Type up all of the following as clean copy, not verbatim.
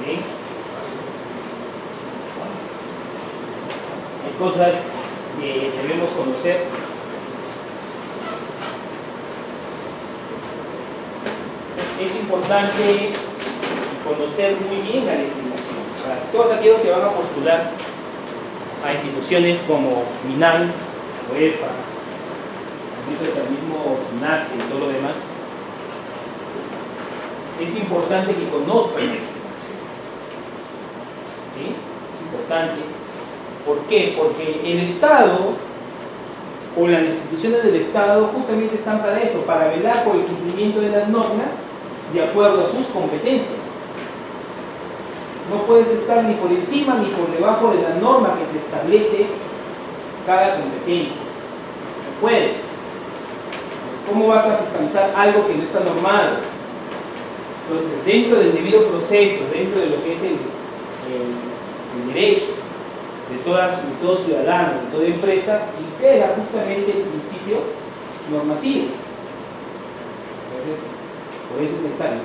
¿Sí? Hay cosas que debemos conocer. Es importante conocer muy bien la legislación. Para todos aquellos que van a postular a instituciones como MINAL, OEPA, el mismo SINASE y todo lo demás, es importante que conozcan la legislación. ¿Sí? Es importante. ¿Por qué? Porque el Estado o las instituciones del Estado justamente están para eso, para velar por el cumplimiento de las normas de acuerdo a sus competencias. No puedes estar ni por encima ni por debajo de la norma que te establece cada competencia. No puedes. ¿Cómo vas a fiscalizar algo que no está normado? Entonces, dentro del debido proceso, dentro de lo que es el derecho de todo ciudadano, de toda empresa, impera justamente el principio normativo. Entonces, por eso es necesario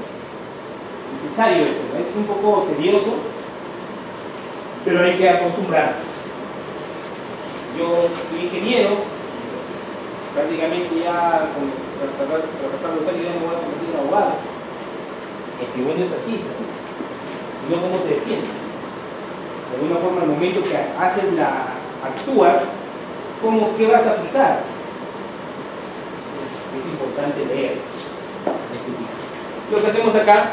eso, ¿no? Es un poco tedioso, pero hay que acostumbrarnos. Yo soy ingeniero, prácticamente ya pasando los años ya me voy a convertir en abogado. Porque bueno, es así. Si no, ¿cómo te defiendes? De alguna forma, al momento que actúas, ¿qué vas a aplicar? Es importante leer. Lo que hacemos acá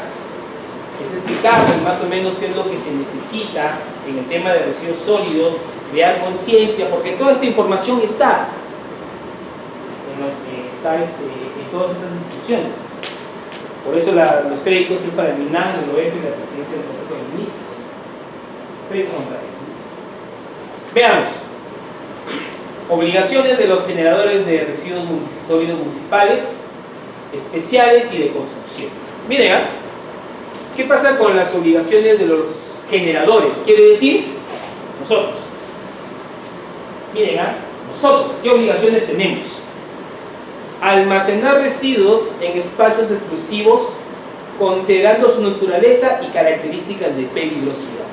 es explicarles más o menos qué es lo que se necesita en el tema de residuos sólidos, crear conciencia, porque toda esta información está en todas estas instituciones. Por eso los créditos es para el MINAL, el OEF y la presidencia del Consejo de Ministros. Créditos contrarios. Veamos. Obligaciones de los generadores de residuos sólidos municipales, especiales y de construcción. Miren, ¿qué pasa con las obligaciones de los generadores? Quiere decir, nosotros. Miren, nosotros, ¿qué obligaciones tenemos? Almacenar residuos en espacios exclusivos considerando su naturaleza y características de peligrosidad.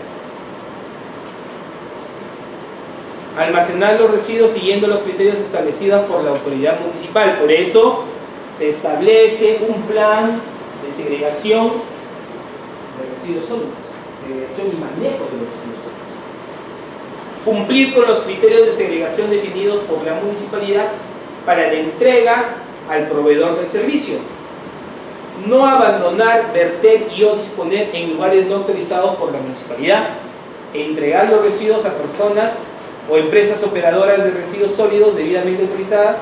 Almacenar los residuos siguiendo los criterios establecidos por la autoridad municipal. Por eso se establece un plan de segregación de residuos sólidos, segregación y manejo de los residuos sólidos. Cumplir con los criterios de segregación definidos por la municipalidad para la entrega al proveedor del servicio. No abandonar, verter y o disponer en lugares no autorizados por la municipalidad. Entregar los residuos a personas o empresas operadoras de residuos sólidos debidamente autorizadas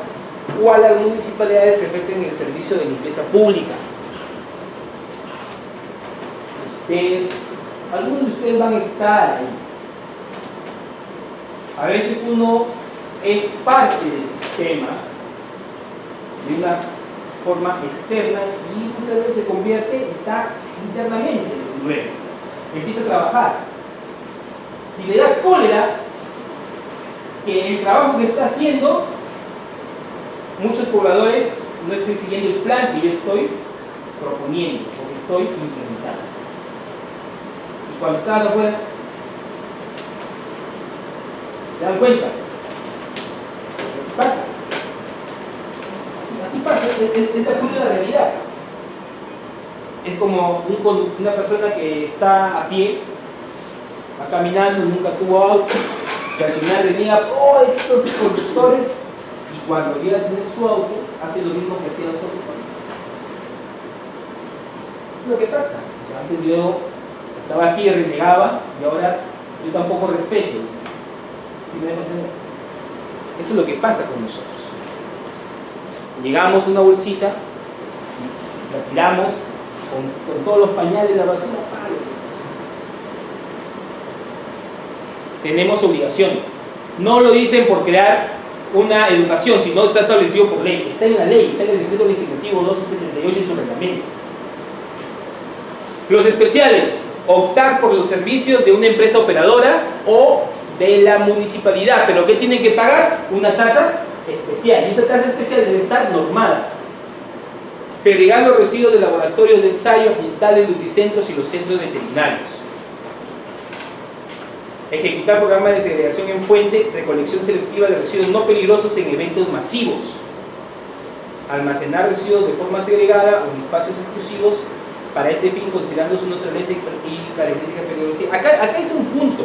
o a las municipalidades que presten el servicio de limpieza pública. Algunos de ustedes van a estar ahí. A veces uno es parte del sistema de una forma externa y muchas veces se convierte, está internamente luego, empieza a trabajar y le da cólera que el trabajo que está haciendo muchos pobladores no estén siguiendo el plan que yo estoy proponiendo o que estoy implementando. Y cuando estabas afuera, ¿te dan cuenta? Así pasa. Así pasa, es la pura realidad. Es como una persona que está a pie, va caminando, nunca tuvo auto, que al final venía, estos conductores, y cuando llega a tener su auto, hace lo mismo que hacía nosotros. Eso es lo que pasa. O sea, antes yo estaba aquí y renegaba, y ahora yo tampoco respeto. ¿Sí me dejo entender? Eso es lo que pasa con nosotros. Llegamos a una bolsita, la tiramos con todos los pañales de la basura. Tenemos obligaciones. No lo dicen por crear una educación, sino está establecido por ley. Está en la ley, está en el decreto legislativo 1278 y su reglamento. Los especiales, optar por los servicios de una empresa operadora o de la municipalidad, pero ¿qué tienen que pagar? Una tasa especial, y esa tasa especial debe estar normada. Segregar los residuos de laboratorios de ensayo ambientales, lubricentros y los centros veterinarios. Ejecutar programas de segregación en fuente, recolección selectiva de residuos no peligrosos en eventos masivos. Almacenar residuos de forma segregada o en espacios exclusivos para este fin, considerando su naturaleza y características peligrosas. Acá es un punto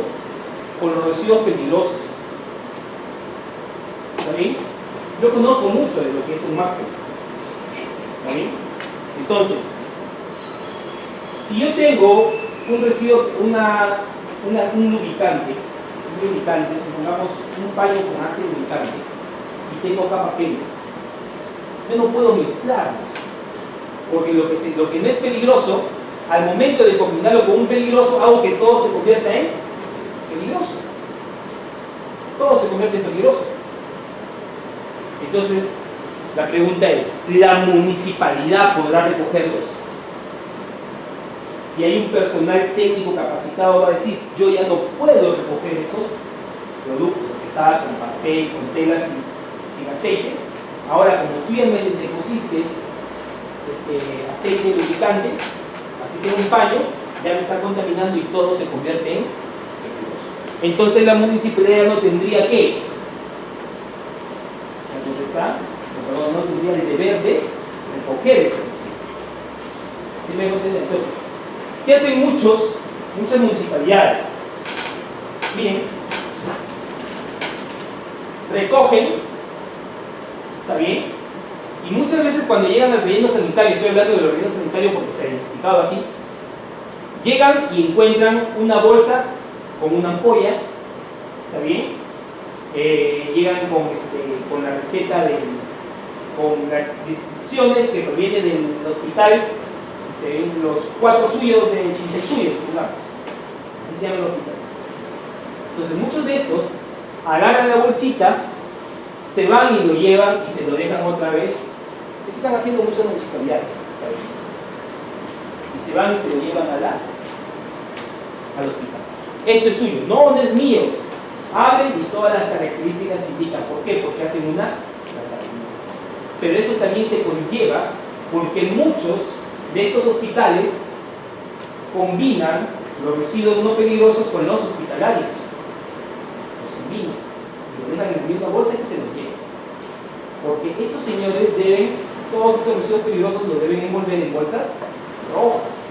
con los residuos peligrosos. ¿Está bien? Yo conozco mucho de lo que es un MAPE. ¿Está bien? Entonces, si yo tengo un residuo, un lubricante, supongamos un paño con ácido lubricante, y tengo acá papeles, yo no puedo mezclarlos, porque lo que no es peligroso, al momento de combinarlo con un peligroso, hago que todo se convierta en peligroso. Todo se convierte en peligroso. Entonces, la pregunta es, ¿la municipalidad podrá recogerlos? Si hay un personal técnico capacitado, va a decir, yo ya no puedo recoger esos productos que estaban con papel, con telas y aceites. Ahora, como tú ya me deposiste aceite lubricante, así sea un paño, ya me está contaminando y todo se convierte en peligroso. Entonces la municipalidad no tendría que, no tendría el deber de recoger ese residuo. ¿Sí me entienden? Entonces, ¿qué hacen muchas municipalidades? Bien, recogen, está bien, y muchas veces cuando llegan al relleno sanitario, estoy hablando de los rellenos sanitarios porque se ha identificado así, llegan y encuentran una bolsa con una ampolla, está bien, llegan con la receta con las descripciones que provienen del hospital, los 4 suyos de Shinsei, así se llama el hospital. Entonces muchos de estos agarran la bolsita, se van y lo llevan y se lo dejan otra vez. Eso están haciendo muchas municipalidades. Y se van y se lo llevan al hospital. Esto es suyo, no es mío. Abren y todas las características indican. ¿Por qué? Porque hacen una trazabilidad. Pero esto también se conlleva porque muchos de estos hospitales combinan los residuos no peligrosos con los hospitalarios. Los combinan. Y los dejan en la misma bolsa y se los llevan. Porque estos señores deben, todos estos residuos peligrosos los deben envolver en bolsas rojas.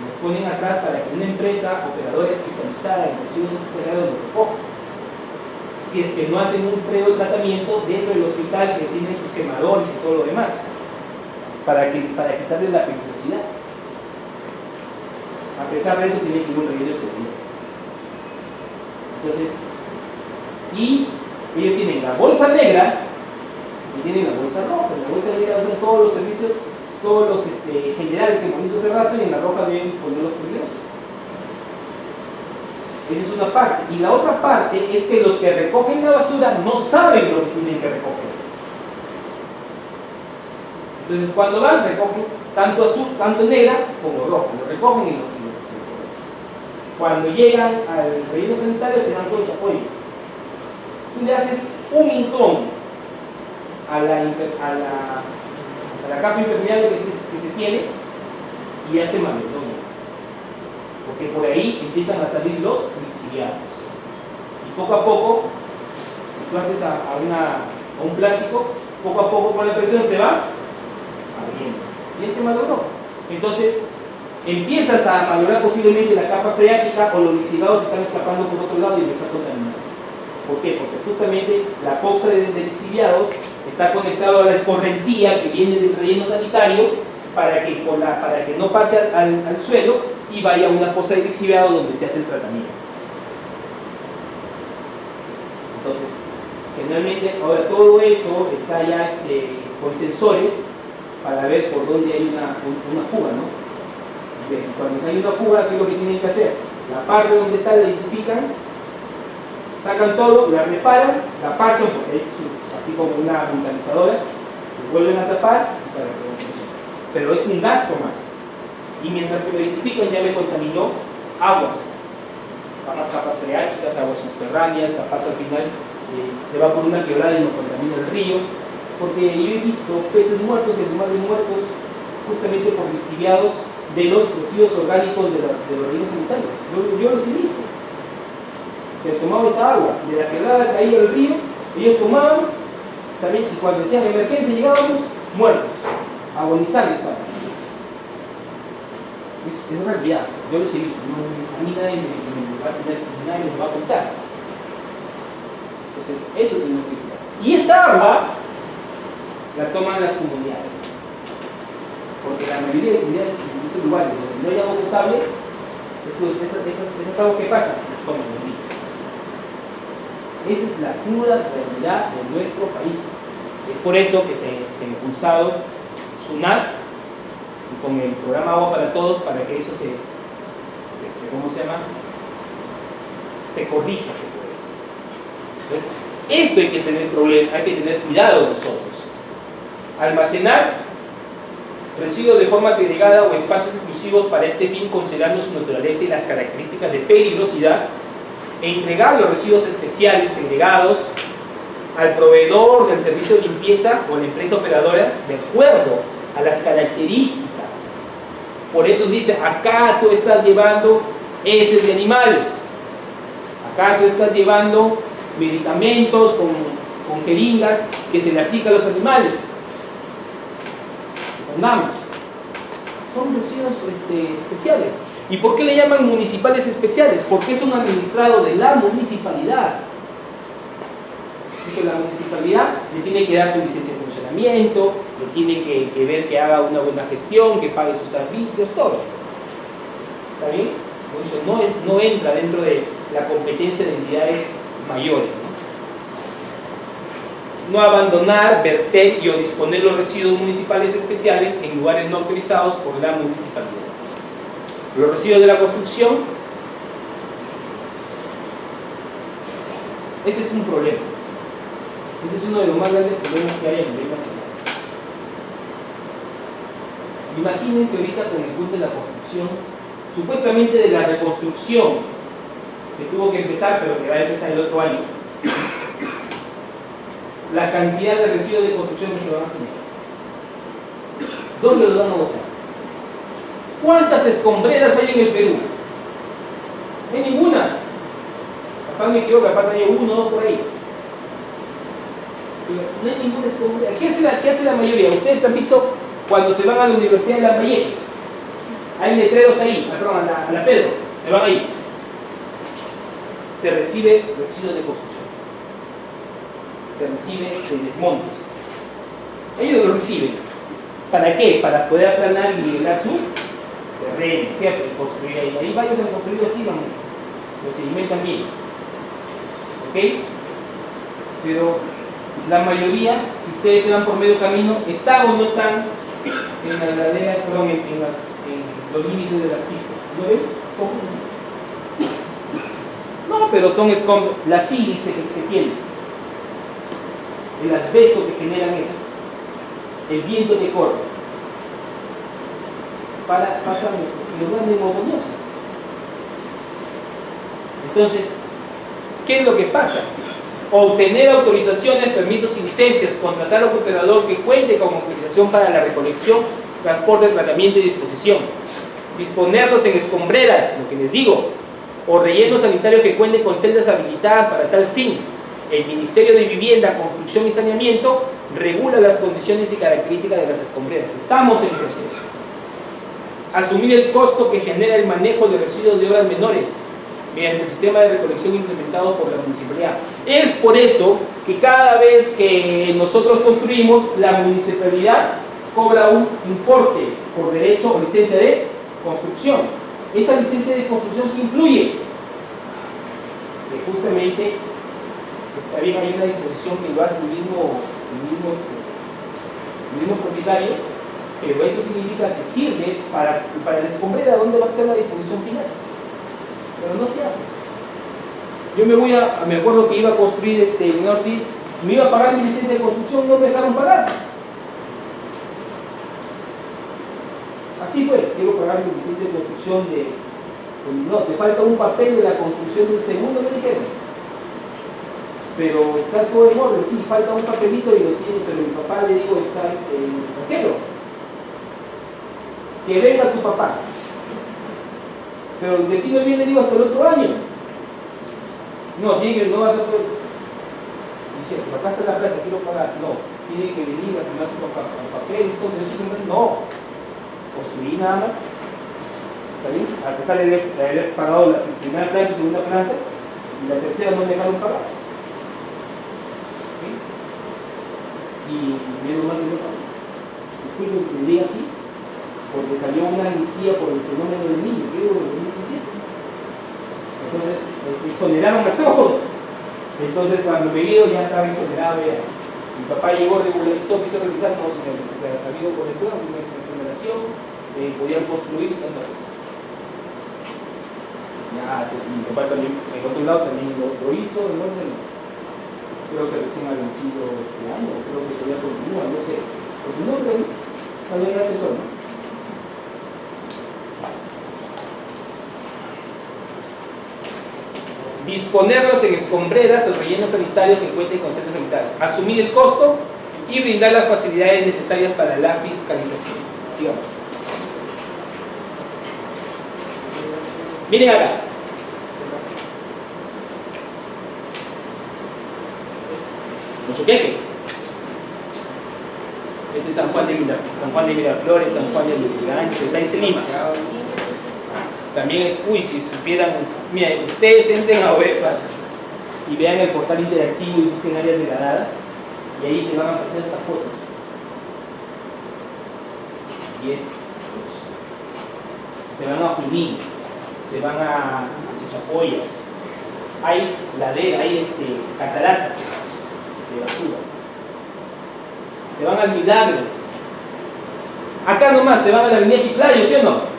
Los ponen atrás para que una empresa operadora especializada en residuos hospitalarios los recoja. Si es que no hacen un previo tratamiento dentro del hospital que tiene sus quemadores y todo lo demás, para quitarle la peligrosidad. A pesar de eso, tiene que ir un relleno seguro. Entonces, y ellos tienen la bolsa negra y tienen la bolsa roja. En la bolsa negra hacen todos los servicios, todos los generales que hemos visto hace rato, y en la roja deben poner los peligrosos. Esa es una parte. Y la otra parte es que los que recogen la basura no saben lo que tienen que recoger. Entonces cuando van, recogen tanto azul, tanto negra como rojo. Lo recogen y lo recogen. Cuando llegan al relleno sanitario se dan cuenta, oye, tú le haces un hincón a la capa impermeable que se tiene y ya se magnetona. Porque por ahí empiezan a salir los lixiviados. Y poco a poco, si tú haces a un plástico, poco a poco con la presión se va abriendo. Y ahí se malogró. Entonces, empiezas a malograr posiblemente la capa freática o los lixiviados están escapando por otro lado y lo están contaminando. ¿Por qué? Porque justamente la causa de lixiviados está conectado a la escorrentía que viene del relleno sanitario para que no pase al suelo y vaya a una fosa de lixiviado donde se hace el tratamiento. Entonces, generalmente, ahora todo eso está ya con sensores para ver por dónde hay una fuga, ¿no? Bien, cuando hay una fuga, ¿qué es lo que tienen que hacer? La parte donde está la identifican, sacan todo, la reparan, la parchan, porque es así como una vulcanizadora, lo vuelven a tapar y para que no funcione. Pero es un gasto más. Y mientras que lo identifican, ya me contaminó aguas, capas freáticas, aguas subterráneas, capaz al final se va por una quebrada y no contamina el río. Porque yo he visto peces muertos y animales muertos justamente por lixiviados de los residuos orgánicos de los rellenos sanitarios. Yo los he visto. que tomaba esa agua, de la quebrada caía al río, ellos tomaban, ¿también? Y cuando decían emergencia llegábamos muertos, agonizantes estaban. Es realidad, yo los he visto, a mí nadie me va a contar. Entonces, eso tenemos que cuidar. Y esa agua la toman las comunidades. Porque la mayoría de comunidades en esos lugares donde no hay agua potable, esas aguas que pasan, las toman los niños. Esa es la cruda realidad de nuestro país. Es por eso que se ha impulsado SUNAS con el programa Agua para Todos, para que eso ¿cómo se llama? Se corrija, se puede decir. Entonces, esto hay que tener cuidado nosotros. Almacenar residuos de forma segregada o espacios exclusivos para este fin, considerando su naturaleza y las características de peligrosidad, e entregar los residuos especiales segregados al proveedor del servicio de limpieza o a la empresa operadora de acuerdo a las características. Por eso dice, acá tú estás llevando heces de animales, acá tú estás llevando medicamentos con jeringas que se le aplican a los animales. Pongamos, son residuos especiales. ¿Y por qué le llaman municipales especiales? Porque es un administrado de la municipalidad. La municipalidad le tiene que dar su licencia de funcionamiento, le tiene que ver que haga una buena gestión, que pague sus servicios, todo. ¿Está bien? Por eso no entra dentro de la competencia de entidades mayores. No abandonar, verter y o disponer los residuos municipales especiales en lugares no autorizados por la municipalidad. Los residuos de la construcción. Este es un problema. Este es uno de los más grandes problemas que hay a nivel nacional. Imagínense ahorita con el punto de la construcción, supuestamente de la reconstrucción, que tuvo que empezar, pero que va a empezar el otro año. La cantidad de residuos de construcción que se van a generar. ¿Dónde los van a botar? ¿Cuántas escombreras hay en el Perú? No hay ninguna. Capaz me equivoco, capaz hay uno o dos por ahí. No hay ninguna escombrera. ¿Qué hace la mayoría? Ustedes han visto cuando se van a la Universidad de Lambayeque. Hay letreros ahí, perdón, a la Pedro, se van ahí. Se recibe residuos de construcción. Se recibe el desmonte. Ellos lo reciben. ¿Para qué? Para poder aplanar y nivelar su terreno, ¿cierto? Y construir ahí. Ahí varios han construido así, lo sedimentan bien. ¿Ok? Pero la mayoría, si ustedes se van por medio camino, están o no están en las laderas, perdón, en los límites de las pistas. ¿No ven? Escombros. No, pero son escombros. La sílice que tienen, el asbesto que generan eso, el viento que corre, pasan eso, y los grandes mogollosos. Entonces, ¿qué es lo que pasa? Obtener autorizaciones, permisos y licencias, contratar a un operador que cuente con autorización para la recolección, transporte, tratamiento y disposición, disponerlos en escombreras, lo que les digo, o rellenos sanitarios que cuenten con celdas habilitadas para tal fin. El Ministerio de Vivienda, Construcción y Saneamiento regula las condiciones y características de las escombreras. Estamos en proceso. Asumir el costo que genera el manejo de residuos de obras menores mediante el sistema de recolección implementado por la municipalidad. Es por eso que cada vez que nosotros construimos, la municipalidad cobra un importe por derecho o licencia de construcción. Esa licencia de construcción que incluye que justamente está bien, hay una disposición que lo hace el mismo propietario, pero eso significa que sirve para el escombrera donde va a ser la disposición final. Pero no se hace. Yo me acuerdo que iba a construir en Ortiz, me iba a pagar mi licencia de construcción, no me dejaron pagar. Así fue, iba a pagar mi licencia de construcción no, te falta un papel de la construcción del segundo, me dijeron. Pero está todo en orden, sí, falta un papelito y lo tiene, pero mi papá, le digo, está en el extranjero. Que venga tu papá. Pero de aquí no viene, digo, hasta el otro año. No, tiene que, no vas a poder. Dice, acá está la plata, quiero pagar. No, tiene que venir a firmar tu papel, todo eso. No, construir nada más. ¿Está bien? A pesar de haber pagado la primera planta y segunda planta, y la tercera no dejaron pagar. ¿Sí? Y menos mal que no pagó. Disculpen que me diga así, porque salió una amnistía por el fenómeno del niño, creo, en el 2017. Entonces, exoneraron a todos. Entonces, cuando me he ido, ya estaba exonerado. Ya. Mi papá llegó, regularizó, quiso revisar, no, señor, ha habido cobertura, una exoneración, podían construir y tantas cosas. Ya, pues mi papá también, en otro lado, también lo hizo, ¿no? Creo que recién ha vencido este año, creo que todavía continúa, no sé. Porque no, pero también es asesor, ¿no? Disponerlos en escombreras o rellenos sanitarios que cuenten con ciertas limitadas. Asumir el costo y brindar las facilidades necesarias para la fiscalización. Sigamos. Miren acá. Mochoqueque. Este es San Juan de Miraflores, San Juan de Lurigancho, está en Lima. También es, si supieran, miren, ustedes entren a UEFA y vean el portal interactivo y busquen áreas degradadas, y ahí te van a aparecer estas fotos. Y se van a Junín, se van a Chachapoyas, hay ladera, hay cataratas de basura, se van al Milagro, acá nomás se van a la avenida Chiclayo, ¿sí o no?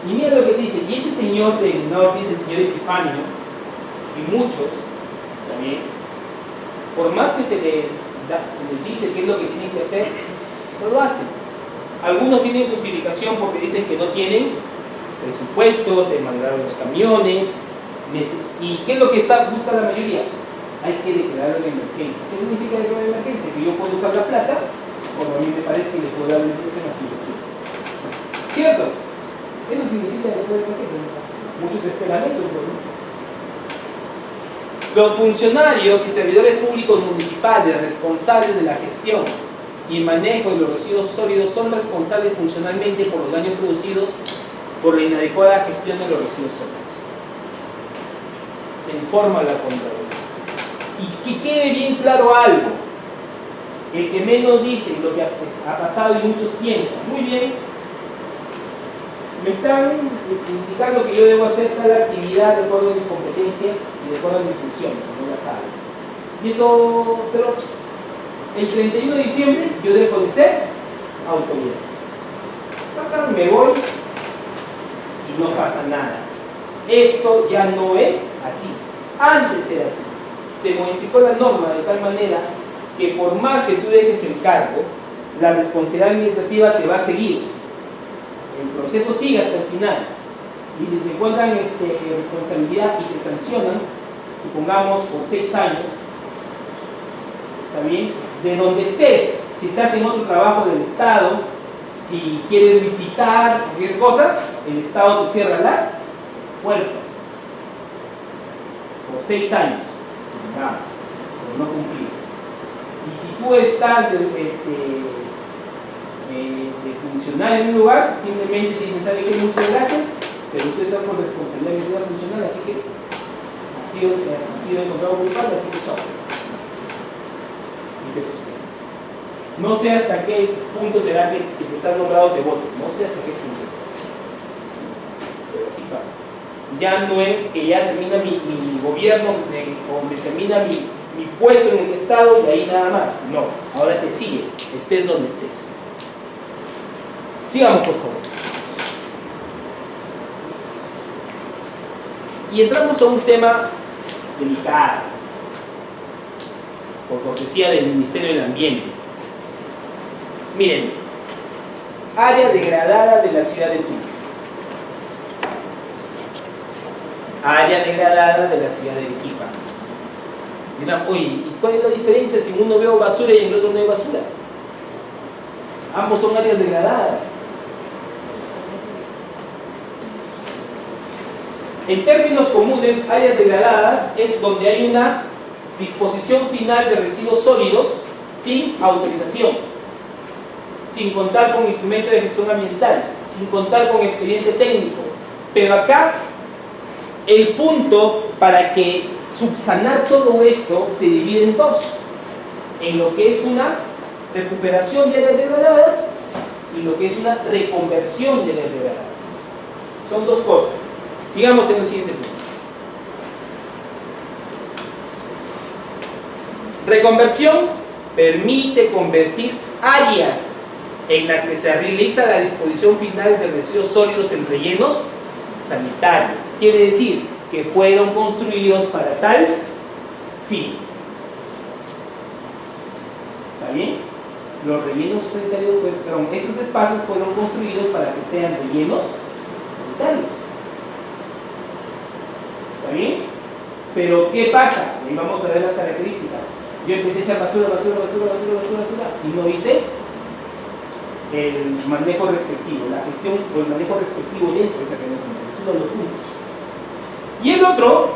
Y mira lo que dice, y este señor del norte es el señor Epifanio, y muchos también, por más que se les dice qué es lo que tienen que hacer, no lo hacen. Algunos tienen justificación porque dicen que no tienen presupuestos, se mandaron los camiones, y ¿qué es lo que busca la mayoría? Hay que declarar la emergencia. ¿Qué significa declarar la emergencia? Que yo puedo usar la plata, como a mí me parece que les puedo dar la institución aquí. ¿Cierto? Eso significa declarar la emergencia. Muchos esperan eso, ¿no? Los funcionarios y servidores públicos municipales responsables de la gestión y manejo de los residuos sólidos son responsables funcionalmente por los daños producidos por la inadecuada gestión de los residuos sólidos. Se informa la Contraloría. Y que quede bien claro algo. El que menos dice lo que ha pasado y muchos piensan, muy bien, me están indicando que yo debo hacer tal actividad de acuerdo a mis competencias y de acuerdo a mis funciones, no las saben. Y eso, pero el 31 de diciembre yo dejo de ser autoridad. Acá me voy y no pasa nada. Esto ya no es así. Antes era así. Se modificó la norma de tal manera que por más que tú dejes el cargo, la responsabilidad administrativa te va a seguir. El proceso sigue hasta el final. Y si te encuentran responsabilidad y te sancionan, supongamos por 6 años, ¿está bien? De donde estés, si estás en otro trabajo del Estado, si quieres visitar cualquier cosa, el Estado te cierra las puertas por 6 años, por no cumplir. Y si tú estás de funcionar en un lugar, simplemente te dicen, ¿sabe qué? Muchas gracias, pero usted está con responsabilidad funcional, así que ha sido encontrado culpable, así que chao. Y te suspenden. No sé hasta qué punto será que si te estás nombrado te voto, no sé hasta qué punto. Pero así pasa. Ya no es que ya termina mi gobierno, o me termina mi puesto en el Estado y ahí nada más. No, ahora te sigue, estés donde estés. Sigamos, por favor. Y entramos a un tema delicado, por cortesía del Ministerio del Ambiente. Miren, área degradada de la ciudad de Tumbes. Área degradada de la ciudad de Arequipa. Dirán, oye, ¿y cuál es la diferencia si en uno veo basura y en el otro no hay basura? Ambos son áreas degradadas. En términos comunes, áreas degradadas es donde hay una disposición final de residuos sólidos sin autorización, sin contar con instrumento de gestión ambiental, sin contar con expediente técnico. Pero acá, el punto para que subsanar todo esto se divide en dos: en lo que es una recuperación de áreas degradadas y lo que es una reconversión de áreas degradadas. Son dos cosas. Sigamos en el siguiente punto. Reconversión permite convertir áreas en las que se realiza la disposición final de residuos sólidos en rellenos sanitarios. Quiere decir que fueron construidos para tal fin. ¿Está bien? Los rellenos sanitarios, perdón, estos espacios fueron construidos para que sean rellenos sanitarios. ¿Está bien? Pero ¿qué pasa? Ahí vamos a ver las características. Yo empecé a echar basura y no hice el manejo respectivo, la gestión o el manejo respectivo dentro de esa cadena sanitaria. Es uno de los puntos. Y el otro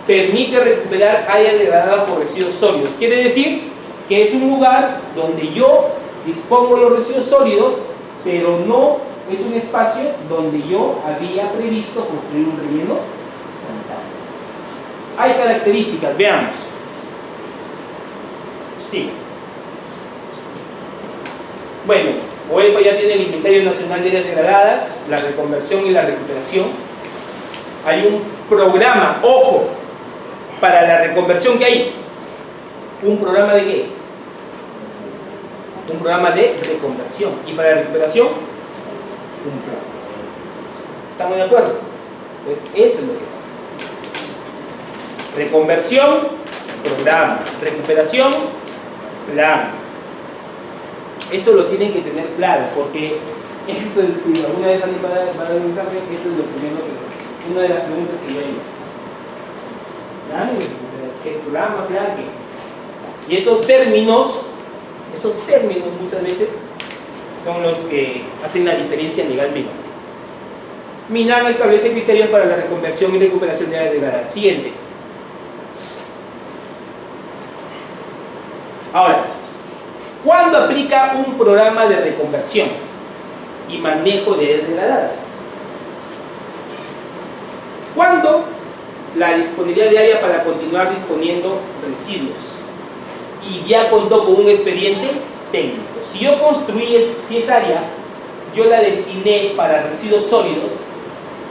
permite recuperar áreas degradadas por residuos sólidos. Quiere decir que es un lugar donde yo dispongo los residuos sólidos, pero no es un espacio donde yo había previsto construir un relleno sanitario. Hay características, veamos. Sí. Bueno, OEPA ya tiene el Inventario Nacional de Áreas Degradadas, la reconversión y la recuperación. Hay un programa, ojo, para la reconversión. ¿Qué hay? ¿Un programa de qué? Un programa de reconversión. Y para la recuperación, un plan. ¿Estamos de acuerdo? Pues eso es lo que pasa. Reconversión, programa. Recuperación, plan. Eso lo tienen que tener claro, porque esto, si alguna vez alguien va a dar un examen, esto es lo primero que, una de las preguntas que yo haría. ¿Qué programa, plan, qué? Y esos términos muchas veces son los que hacen la diferencia legalmente. MINAN establece criterios para la reconversión y recuperación de áreas degradadas. Siguiente. Ahora, ¿cuándo aplica un programa de reconversión y manejo de áreas degradadas? ¿Cuándo? La disponibilidad de área para continuar disponiendo residuos y ya contó con un expediente técnico. Si yo construí esa área, yo la destiné para residuos sólidos,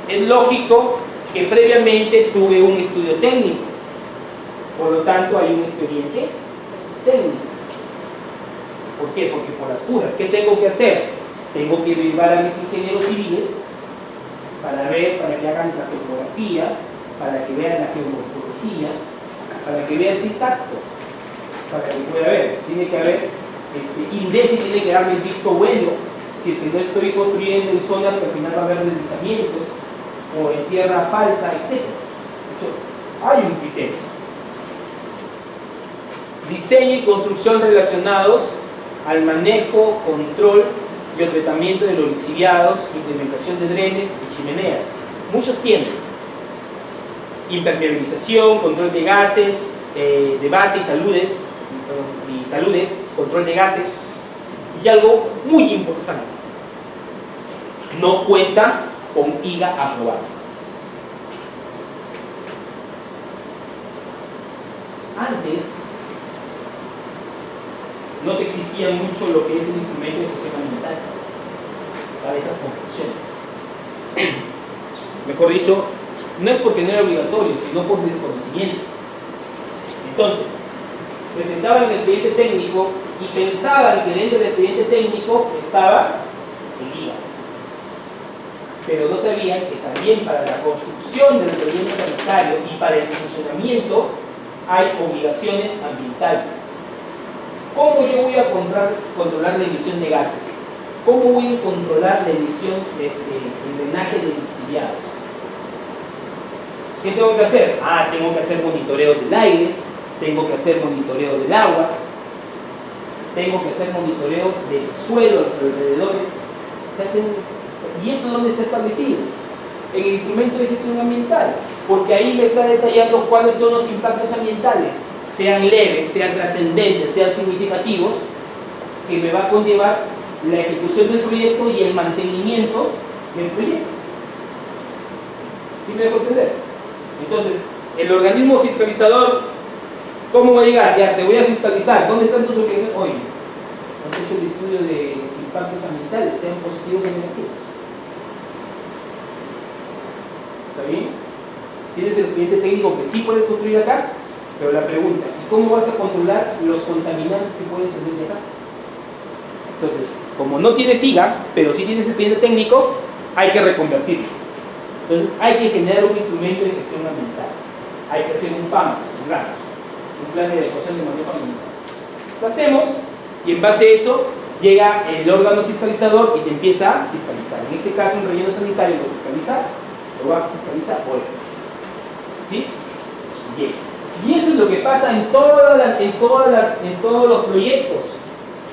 es lógico que previamente tuve un estudio técnico, por lo tanto hay un expediente técnico. ¿Por qué? Porque por las puras, ¿qué tengo que hacer? Tengo que llevar a mis ingenieros civiles para que hagan la topografía, para que vean la geomorfología, para que vean si es apto, para que pueda haber. Tiene que haber, INDECI tiene que darme el visto bueno, si es que no estoy construyendo en zonas que al final va a haber deslizamientos, o en tierra falsa, etc. Hay un criterio. Diseño y construcción relacionados al manejo, control y el tratamiento de los lixiviados, implementación de drenes y chimeneas. Muchos tienen. Impermeabilización, control de gases, de base y taludes, control de gases. Y algo muy importante, no cuenta con IGA aprobado. Antes no te exigían mucho lo que es el instrumento de gestión ambiental para estas construcciones. Mejor dicho, no es porque no era obligatorio, sino por desconocimiento. Entonces, presentaban el expediente técnico y pensaban que dentro del expediente técnico estaba el IGA. Pero no sabían que también para la construcción del relleno sanitario y para el funcionamiento hay obligaciones ambientales. ¿Cómo yo voy a controlar la emisión de gases? ¿Cómo voy a controlar la emisión el drenaje de lixiviados? ¿Qué tengo que hacer? Tengo que hacer monitoreo del aire, tengo que hacer monitoreo del agua, tengo que hacer monitoreo del suelo, a los alrededores. ¿Y eso dónde está establecido? en el instrumento de gestión ambiental, porque ahí me está detallando cuáles son los impactos ambientales, sean leves, sean trascendentes, sean significativos, que me va a conllevar la ejecución del proyecto y el mantenimiento del proyecto. ¿Sí me dejo entender? Entonces, el organismo fiscalizador, ¿cómo va a llegar? Ya, te voy a fiscalizar. ¿Dónde están tus obligaciones? Oye, has hecho el estudio de los impactos ambientales, sean positivos o negativos. ¿Está bien? Tienes el expediente técnico que sí puedes construir acá, pero la pregunta, ¿y cómo vas a controlar los contaminantes que pueden salir de acá? Entonces, como no tienes SIGA, pero sí tienes expediente técnico, hay que reconvertirlo. Entonces, hay que generar un instrumento de gestión ambiental. Hay que hacer un PAM, un plan de adecuación de manejo ambiental. Lo hacemos y en base a eso llega el órgano fiscalizador y te empieza a fiscalizar. En este caso, un relleno sanitario lo fiscaliza, lo va a fiscalizar hoy. ¿Sí? Bien. Y eso es lo que pasa en todos los proyectos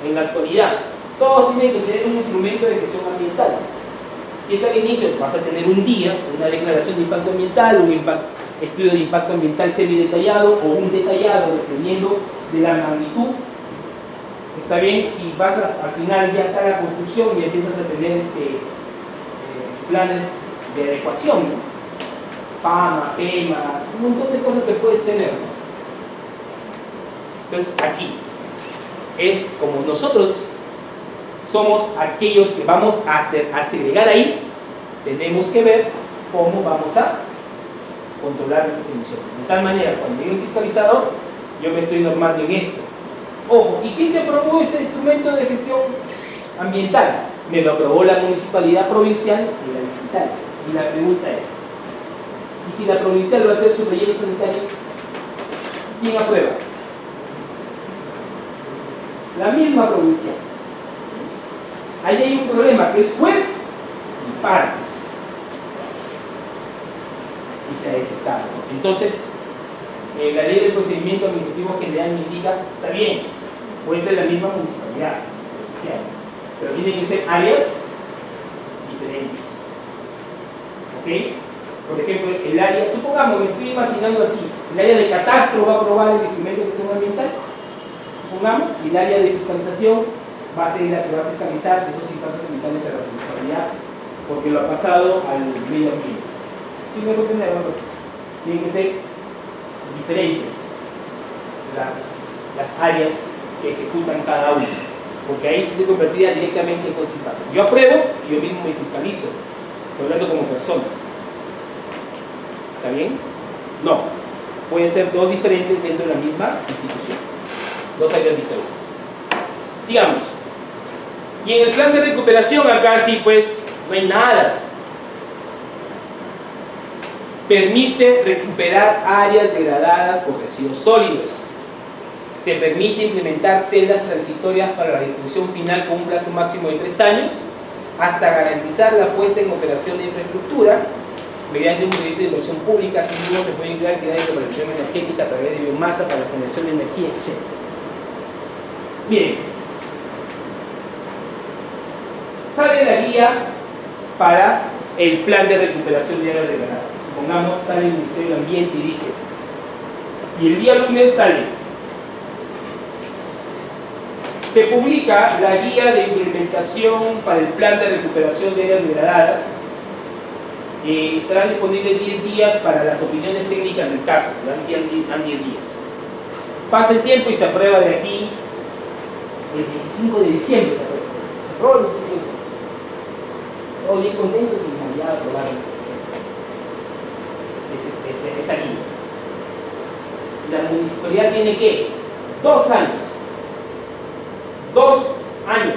en la actualidad. Todos tienen que tener un instrumento de gestión ambiental. Si es al inicio, vas a tener un día, una declaración de impacto ambiental, un estudio de impacto ambiental semi-detallado o un detallado, dependiendo de la magnitud. Está bien, si vas al final ya está la construcción y empiezas a tener planes de adecuación, ¿no? PAMA, PEMA, un montón de cosas que puedes tener, ¿no? Entonces aquí es como nosotros somos aquellos que vamos a segregar ahí, tenemos que ver cómo vamos a controlar esas emisiones. De tal manera, cuando llegue un fiscalizador, yo me estoy normando en esto. Ojo, ¿y quién te aprobó ese instrumento de gestión ambiental? Me lo aprobó la municipalidad provincial y la distrital. Y la pregunta es, ¿y si la provincial va a hacer su relleno sanitario? ¿Quién aprueba? La misma provincial. Ahí hay un problema que es juez y parte. Y se ha detectado. Entonces, la ley del procedimiento administrativo general me indica, está bien, puede ser la misma municipalidad, pero tienen que ser áreas diferentes. ¿Ok? Por ejemplo, el área, supongamos, me estoy imaginando así, el área de catastro va a aprobar el instrumento de gestión ambiental, supongamos, y el área de fiscalización va a ser la que va a fiscalizar esos impactos ambientales a la municipalidad, porque lo ha pasado al medio ambiente. ¿Sí me puedo entender? Tienen que ser diferentes las áreas que ejecutan cada uno, porque ahí sí se convertiría directamente en impacto. Yo apruebo y yo mismo me fiscalizo, estoy hablando como persona. ¿Está bien? No, pueden ser dos diferentes dentro de la misma institución, dos áreas diferentes. Sigamos. Y en el plan de recuperación acá sí pues no hay nada. Permite recuperar áreas degradadas por residuos sólidos. Se permite implementar celdas transitorias para la ejecución final con un plazo máximo de 3 años hasta garantizar la puesta en operación de infraestructura mediante un proyecto de inversión pública. Asimismo, se puede incluir actividades de recuperación energética a través de biomasa para la generación de energía, etc. Bien, sale la guía para el plan de recuperación de áreas degradadas. Supongamos, sale el Ministerio del Ambiente y dice, y el día lunes sale, se publica la guía de implementación para el plan de recuperación de áreas degradadas. Estará disponible 10 días para las opiniones técnicas del caso, dan 10 días. Pasa el tiempo y se aprueba de aquí el 25 de diciembre. Se aprueba el 25 de diciembre. Todos bien contentos y ya aprobaron esa guía. La municipalidad tiene que 2 años. 2 años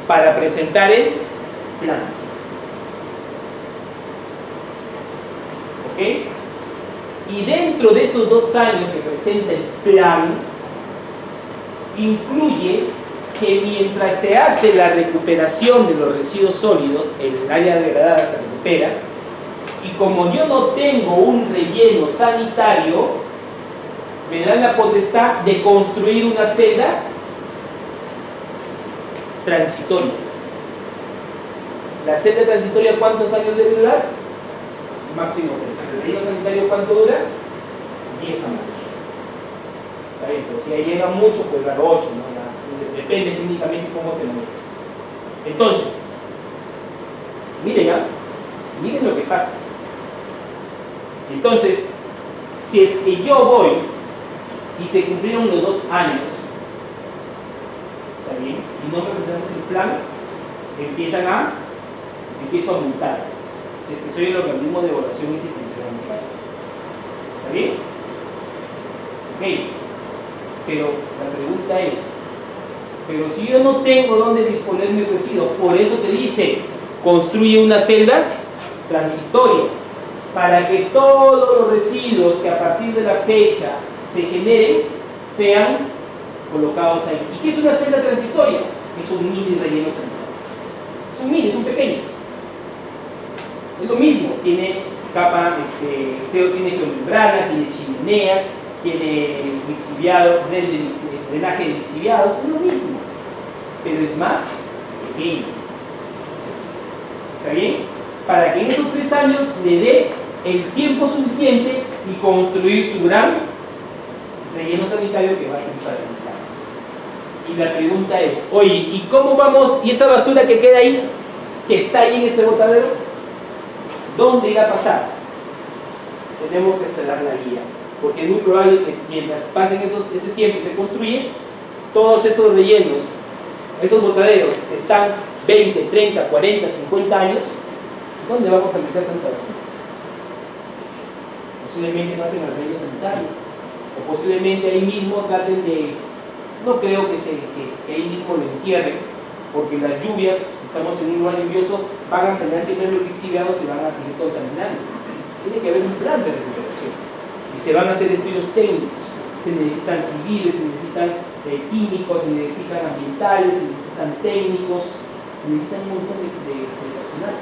para presentar el plan. ¿Ok? Y dentro de esos 2 años que presenta el plan, incluye que mientras se hace la recuperación de los residuos sólidos, el área degradada se recupera, y como yo no tengo un relleno sanitario, me dan la potestad de construir una celda transitoria. La celda transitoria, ¿cuántos años debe durar? Máximo 3. ¿El relleno sanitario cuánto dura? 10 a más. Está bien, pero si ahí llega mucho, pues dar 8, ¿no? Depende técnicamente cómo se lo mete. Entonces, miren lo que pasa. Entonces, si es que yo voy y se cumplieron los 2 años, está bien, y no me presentas el plan, empiezo a multar. Si es que soy el organismo de evaluación institucional. ¿Está bien? Ok. Pero la pregunta es, pero si yo no tengo dónde disponer mis residuos, por eso te dice, construye una celda transitoria, para que todos los residuos que a partir de la fecha se generen, sean colocados ahí. ¿Y qué es una celda transitoria? Es un mini relleno sanitario. Es un mini, es un pequeño. Es lo mismo, tiene capa, tiene geomembrana, tiene chimeneas, tiene lixiviado, drenaje de lixiviados, es lo mismo, pero es más pequeño. ¿Está bien? Para que en esos 3 años le dé el tiempo suficiente y construir su gran relleno sanitario que va a ser para 3 años. Y la pregunta es, oye, ¿y cómo vamos? ¿Y esa basura que queda ahí, que está ahí en ese botadero, dónde irá a pasar? Tenemos que esperar la guía, porque es muy probable que mientras pasen ese tiempo y se construye, todos esos rellenos, esos botaderos están 20, 30, 40, 50 años. ¿Dónde vamos a meter tanta basura? Posiblemente no hacen el relleno sanitario, o posiblemente ahí mismo traten de, no creo que ahí mismo lo entierren, porque las lluvias, si estamos en un lugar lluvioso, van a tener siempre los lixiviados y van a seguir contaminando. Tiene que haber un plan de recuperación y se van a hacer estudios técnicos. Se necesitan civiles, se necesitan químicos, se necesitan ambientales, se necesitan técnicos, se necesitan un montón de personal.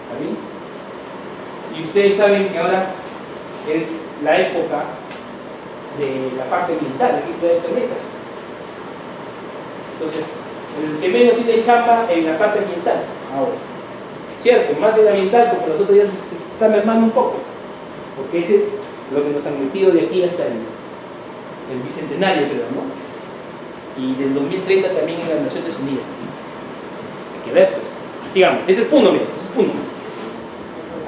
¿Está bien? Y ustedes saben que ahora es la época de la parte ambiental aquí del planeta. Entonces, el que menos tiene chamba en la parte ambiental ahora. Cierto, más en la ambiental, porque nosotros ya se está mermando un poco, porque ese es lo que nos han metido de aquí hasta el bicentenario, creo, ¿no? Y del 2030 también en las Naciones Unidas. Hay que ver, pues. Sigamos. Ese es uno, mira, ese es uno.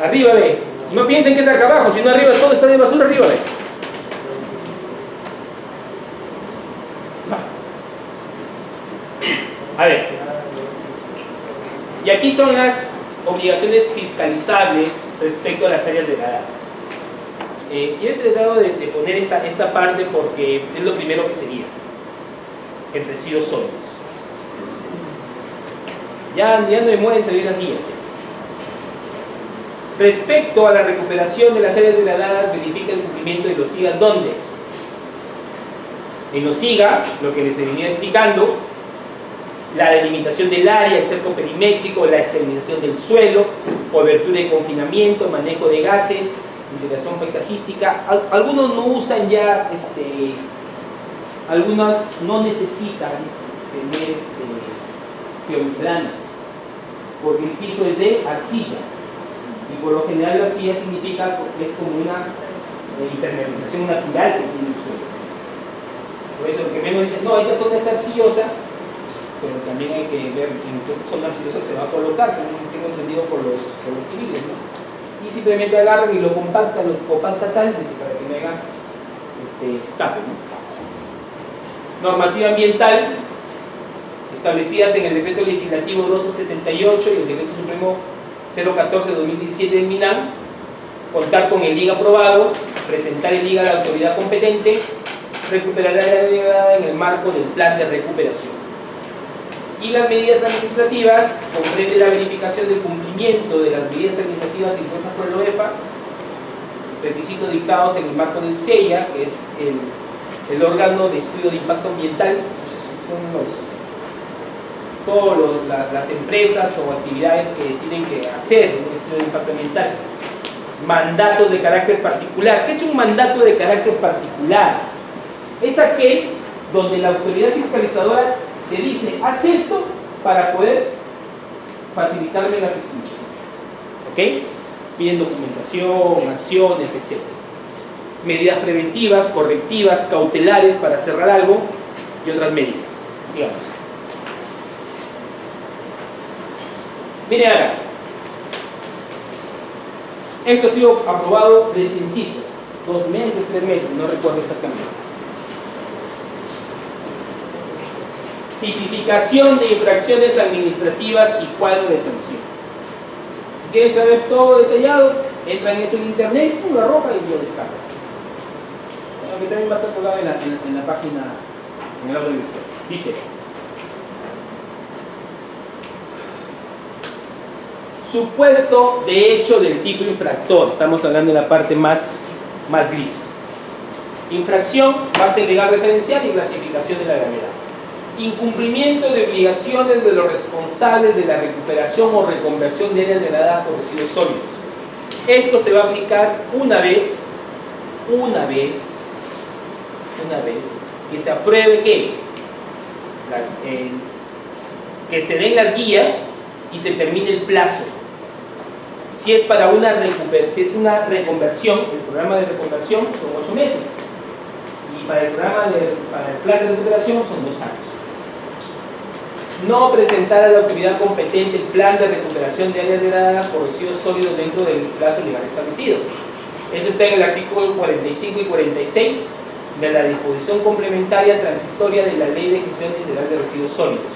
Arriba ve. No piensen que es acá abajo, sino arriba todo está de basura, arriba ve. A ver. Y aquí son las obligaciones fiscalizables respecto a las áreas degradadas. Yo he tratado de poner esta parte porque es lo primero que sería en residuos sólidos. Ya no me mueven salir las guías. Respecto a la recuperación de las áreas degradadas, verifica el cumplimiento de los SIGA. ¿Dónde? En los SIGA, lo que les venía explicando, la delimitación del área, el cerco perimétrico, la esterilización del suelo, cobertura y confinamiento, manejo de gases, integración paisajística. Algunos no usan ya, algunos no necesitan tener geomembrana, porque el piso es de arcilla. Y por lo general la arcilla significa que es como una impermeabilización natural que tiene el suelo. Por eso lo que menos dicen, no, esta zona es arcillosa, pero también hay que ver si en qué zona arcillosa se va a colocar, según tengo entendido por los civiles, ¿no? Y simplemente agarran y lo compacta tal para que no haya escape, ¿no? Normativa ambiental establecidas en el decreto legislativo 1278 y el decreto supremo 014-2017 del MINAM, contar con el IGA aprobado, presentar el IGA a la autoridad competente, recuperar la área degradada en el marco del plan de recuperación. Y las medidas administrativas comprende la verificación del cumplimiento de las medidas administrativas impuestas por el OEPA, requisitos dictados en el marco del CEIA, que es el órgano de estudio de impacto ambiental. Todas las empresas o actividades que tienen que hacer un estudio de impacto ambiental. Mandatos de carácter particular. ¿Qué es un mandato de carácter particular? Es aquel donde la autoridad fiscalizadora te dice, haz esto para poder facilitarme la pesquisa. ¿Ok? Piden documentación, acciones, etc. Medidas preventivas, correctivas, cautelares para cerrar algo y otras medidas. Sigamos. Miren acá. Esto ha sido aprobado reciencito. 2 meses, 3 meses, no recuerdo exactamente. Tipificación de infracciones administrativas y cuadro de sanciones. Si quieren saber todo detallado, entran en eso en internet, lo arroja y lo descargan. Aunque también va a estar colgado en la página, en el audio virtual. Dice: supuesto de hecho del tipo infractor. Estamos hablando de la parte más gris. Infracción, base legal referencial y clasificación de la gravedad. Incumplimiento de obligaciones de los responsables de la recuperación o reconversión de áreas degradadas por residuos sólidos. Esto se va a aplicar una vez que se apruebe que se den las guías y se termine el plazo. Si es para una reconversión, el programa de reconversión son 8 meses. Y para el plan de recuperación son 2 años. No presentar a la autoridad competente el plan de recuperación de áreas degradadas por residuos sólidos dentro del plazo legal establecido. Eso está en el artículo 45 y 46 de la disposición complementaria transitoria de la Ley de Gestión Integral de Residuos Sólidos.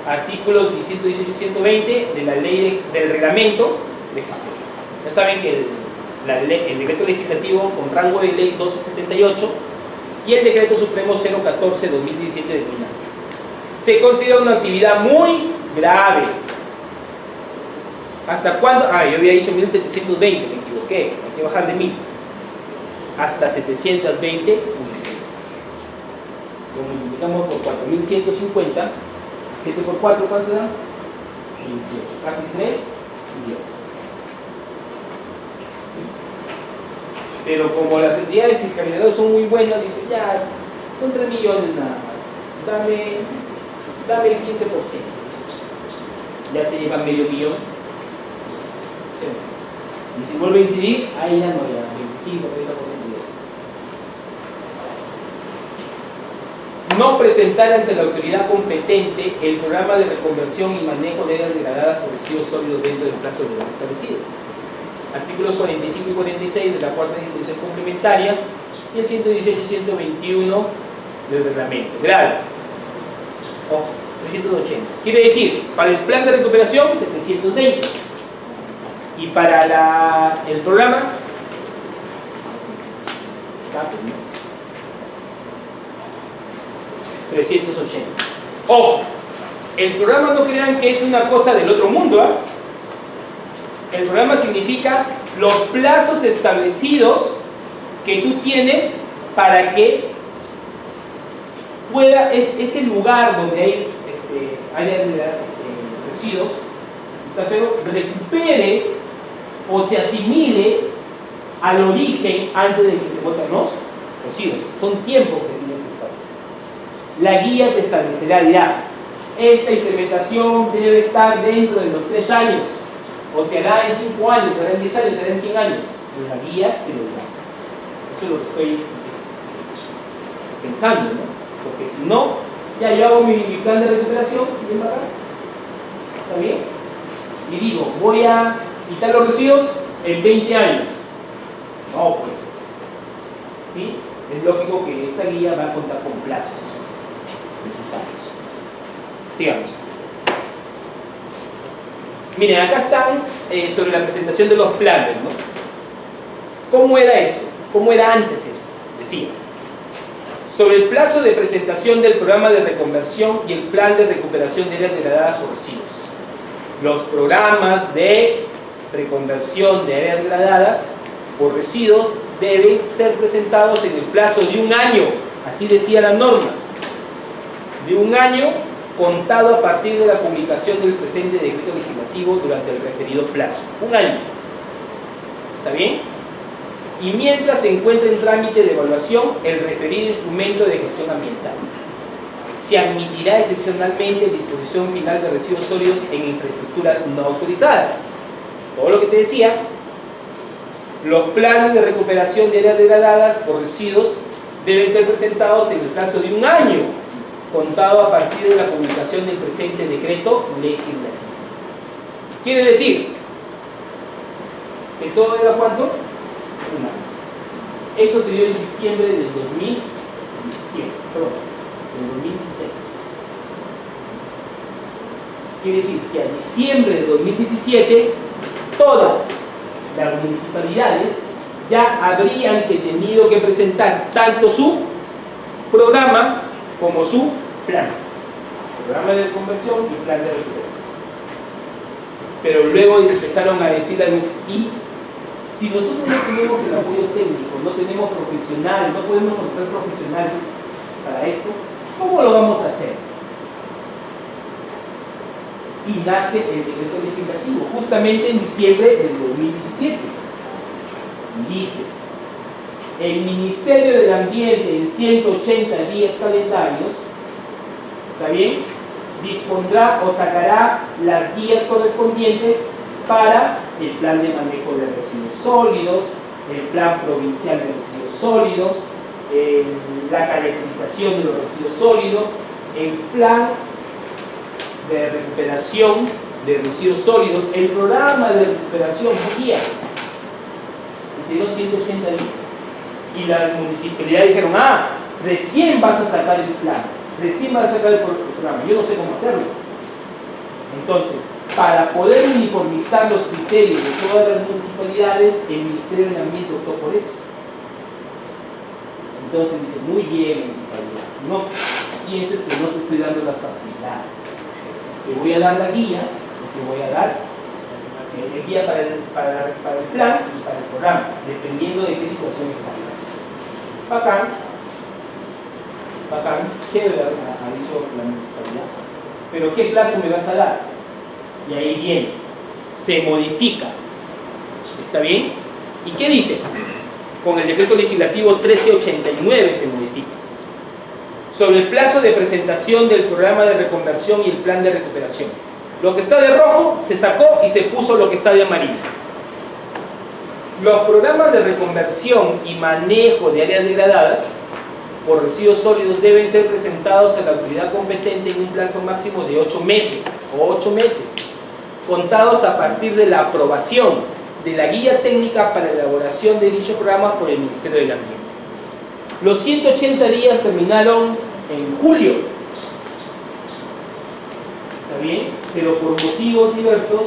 Artículos 118 y 120 de la Ley del Reglamento de Gestión. Ya saben que el decreto legislativo con rango de ley 1278 y el decreto supremo 014-2017 de MINAM. Se considera una actividad muy grave. ¿Hasta cuándo? Yo había dicho 1720, me equivoqué, hay que bajar de 1000. Hasta 720 unidades. Lo multiplicamos por 4150. 7 por 4, ¿cuánto da? 28. Casi 3 millones. Pero como las entidades fiscalizadoras son muy buenas, dicen, ya, son 3 millones nada más. Dame el 15%. Ya se lleva medio millón. ¿Sí? Y si vuelve a incidir, ahí ya no, ya 25, 30% de eso. No presentar ante la autoridad competente el programa de reconversión y manejo de áreas degradadas por residuos sólidos dentro del plazo legal establecido. Artículos 45 y 46 de la cuarta disposición complementaria y el 118 y 121 del reglamento. Grave. Ojo, 380. Quiere decir, para el plan de recuperación, 720. Y para el programa, 380. Ojo, el programa no crean que es una cosa del otro mundo, ¿eh? El programa significa los plazos establecidos que tú tienes para que pueda, ese lugar donde hay áreas de residuos, recupere o se asimile al origen antes de que se boten los residuos. Son tiempos que tienes que establecer. La guía te establecerá ya, esta implementación debe estar dentro de los 3 años, o se hará en 5 años, se hará en 10 años, se hará en 100 años. Pues la guía te lo dirá. Eso es lo que estoy pensando, ¿no? Porque si no, ya yo hago mi plan de recuperación y embarcar. ¿Está bien? Y digo, voy a quitar los residuos en 20 años. No, pues. ¿Sí? Es lógico que esta guía va a contar con plazos necesarios. Sigamos. Miren, acá están sobre la presentación de los planes, ¿no? ¿Cómo era esto? ¿Cómo era antes esto? Decía, sobre el plazo de presentación del programa de reconversión y el plan de recuperación de áreas degradadas por residuos. Los programas de reconversión de áreas degradadas por residuos deben ser presentados en el plazo de 1 año, así decía la norma, de 1 año contado a partir de la publicación del presente decreto legislativo durante el referido plazo. 1 año. ¿Está bien? Y mientras se encuentra en trámite de evaluación el referido instrumento de gestión ambiental. se admitirá excepcionalmente disposición final de residuos sólidos en infraestructuras no autorizadas. Todo lo que te decía, los planes de recuperación de áreas degradadas por residuos deben ser presentados en el plazo de 1 año, contado a partir de la publicación del presente decreto legislativo. Quiere decir que todo era ¿cuánto? 1 año. Esto se dio en diciembre del 2017, perdón, del 2016. Quiere decir que a diciembre de 2017 todas las municipalidades ya habrían tenido que presentar tanto su programa como su plan. Programa de conversión y plan de recuperación. Pero luego empezaron a decir y si nosotros no tenemos el apoyo técnico, no tenemos profesionales, no podemos encontrar profesionales para esto, ¿cómo lo vamos a hacer? Y nace el decreto legislativo, justamente en diciembre del 2017. Dice, el Ministerio del Ambiente en 180 días calendarios, ¿está bien?, dispondrá o sacará las guías correspondientes para el plan de manejo de residuos sólidos, el plan provincial de residuos sólidos, la caracterización de los residuos sólidos, el plan de recuperación de residuos sólidos, el programa de recuperación guía, y se dieron 180 días. Y las municipalidades dijeron, recién vas a sacar el plan, recién vas a sacar el programa, yo no sé cómo hacerlo. Entonces, para poder uniformizar los criterios de todas las municipalidades, el Ministerio del Ambiente optó por eso. Entonces dice, muy bien, municipalidad, no pienses que no te estoy dando las facilidades. Te voy a dar la guía, te voy a dar el guía para el plan y para el programa, dependiendo de qué situación estás. Bacán, chévere, ha dicho la municipalidad. Pero ¿qué plazo me vas a dar? Y ahí viene, se modifica. ¿Está bien? ¿Y qué dice? Con el decreto legislativo 1389 se modifica. Sobre el plazo de presentación del programa de reconversión y el plan de recuperación. Lo que está de rojo se sacó y se puso lo que está de amarillo. Los programas de reconversión y manejo de áreas degradadas por residuos sólidos deben ser presentados a la autoridad competente en un plazo máximo de 8 meses, contados a partir de la aprobación de la guía técnica para la elaboración de dichos programas por el Ministerio del Ambiente. Los 180 días terminaron en julio, ¿está bien? Pero por motivos diversos,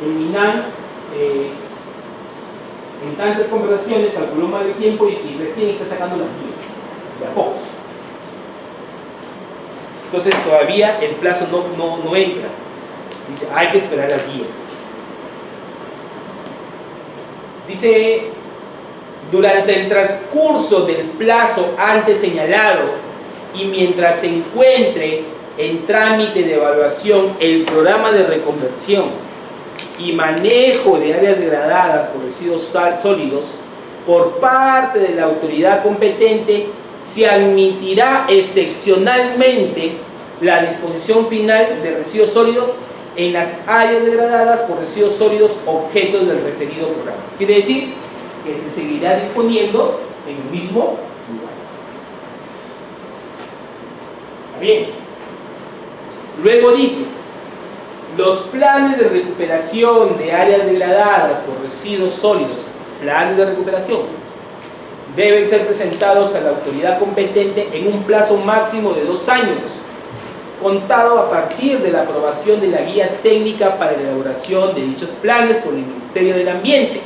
el MINAM, en tantas conversaciones, calculó mal el tiempo y recién está sacando las guías, de a pocos. Entonces todavía el plazo no entra. Dice, hay que esperar las guías. Dice, durante el transcurso del plazo antes señalado y mientras se encuentre en trámite de evaluación el programa de reconversión y manejo de áreas degradadas por residuos sólidos por parte de la autoridad competente, se admitirá excepcionalmente la disposición final de residuos sólidos en las áreas degradadas por residuos sólidos objetos del referido programa. Quiere decir que se seguirá disponiendo en el mismo lugar. ¿Está bien? Luego dice, los planes de recuperación de áreas degradadas por residuos sólidos, planes de recuperación, deben ser presentados a la autoridad competente en un plazo máximo de 2 años, contado a partir de la aprobación de la guía técnica para la elaboración de dichos planes por el Ministerio del Ambiente.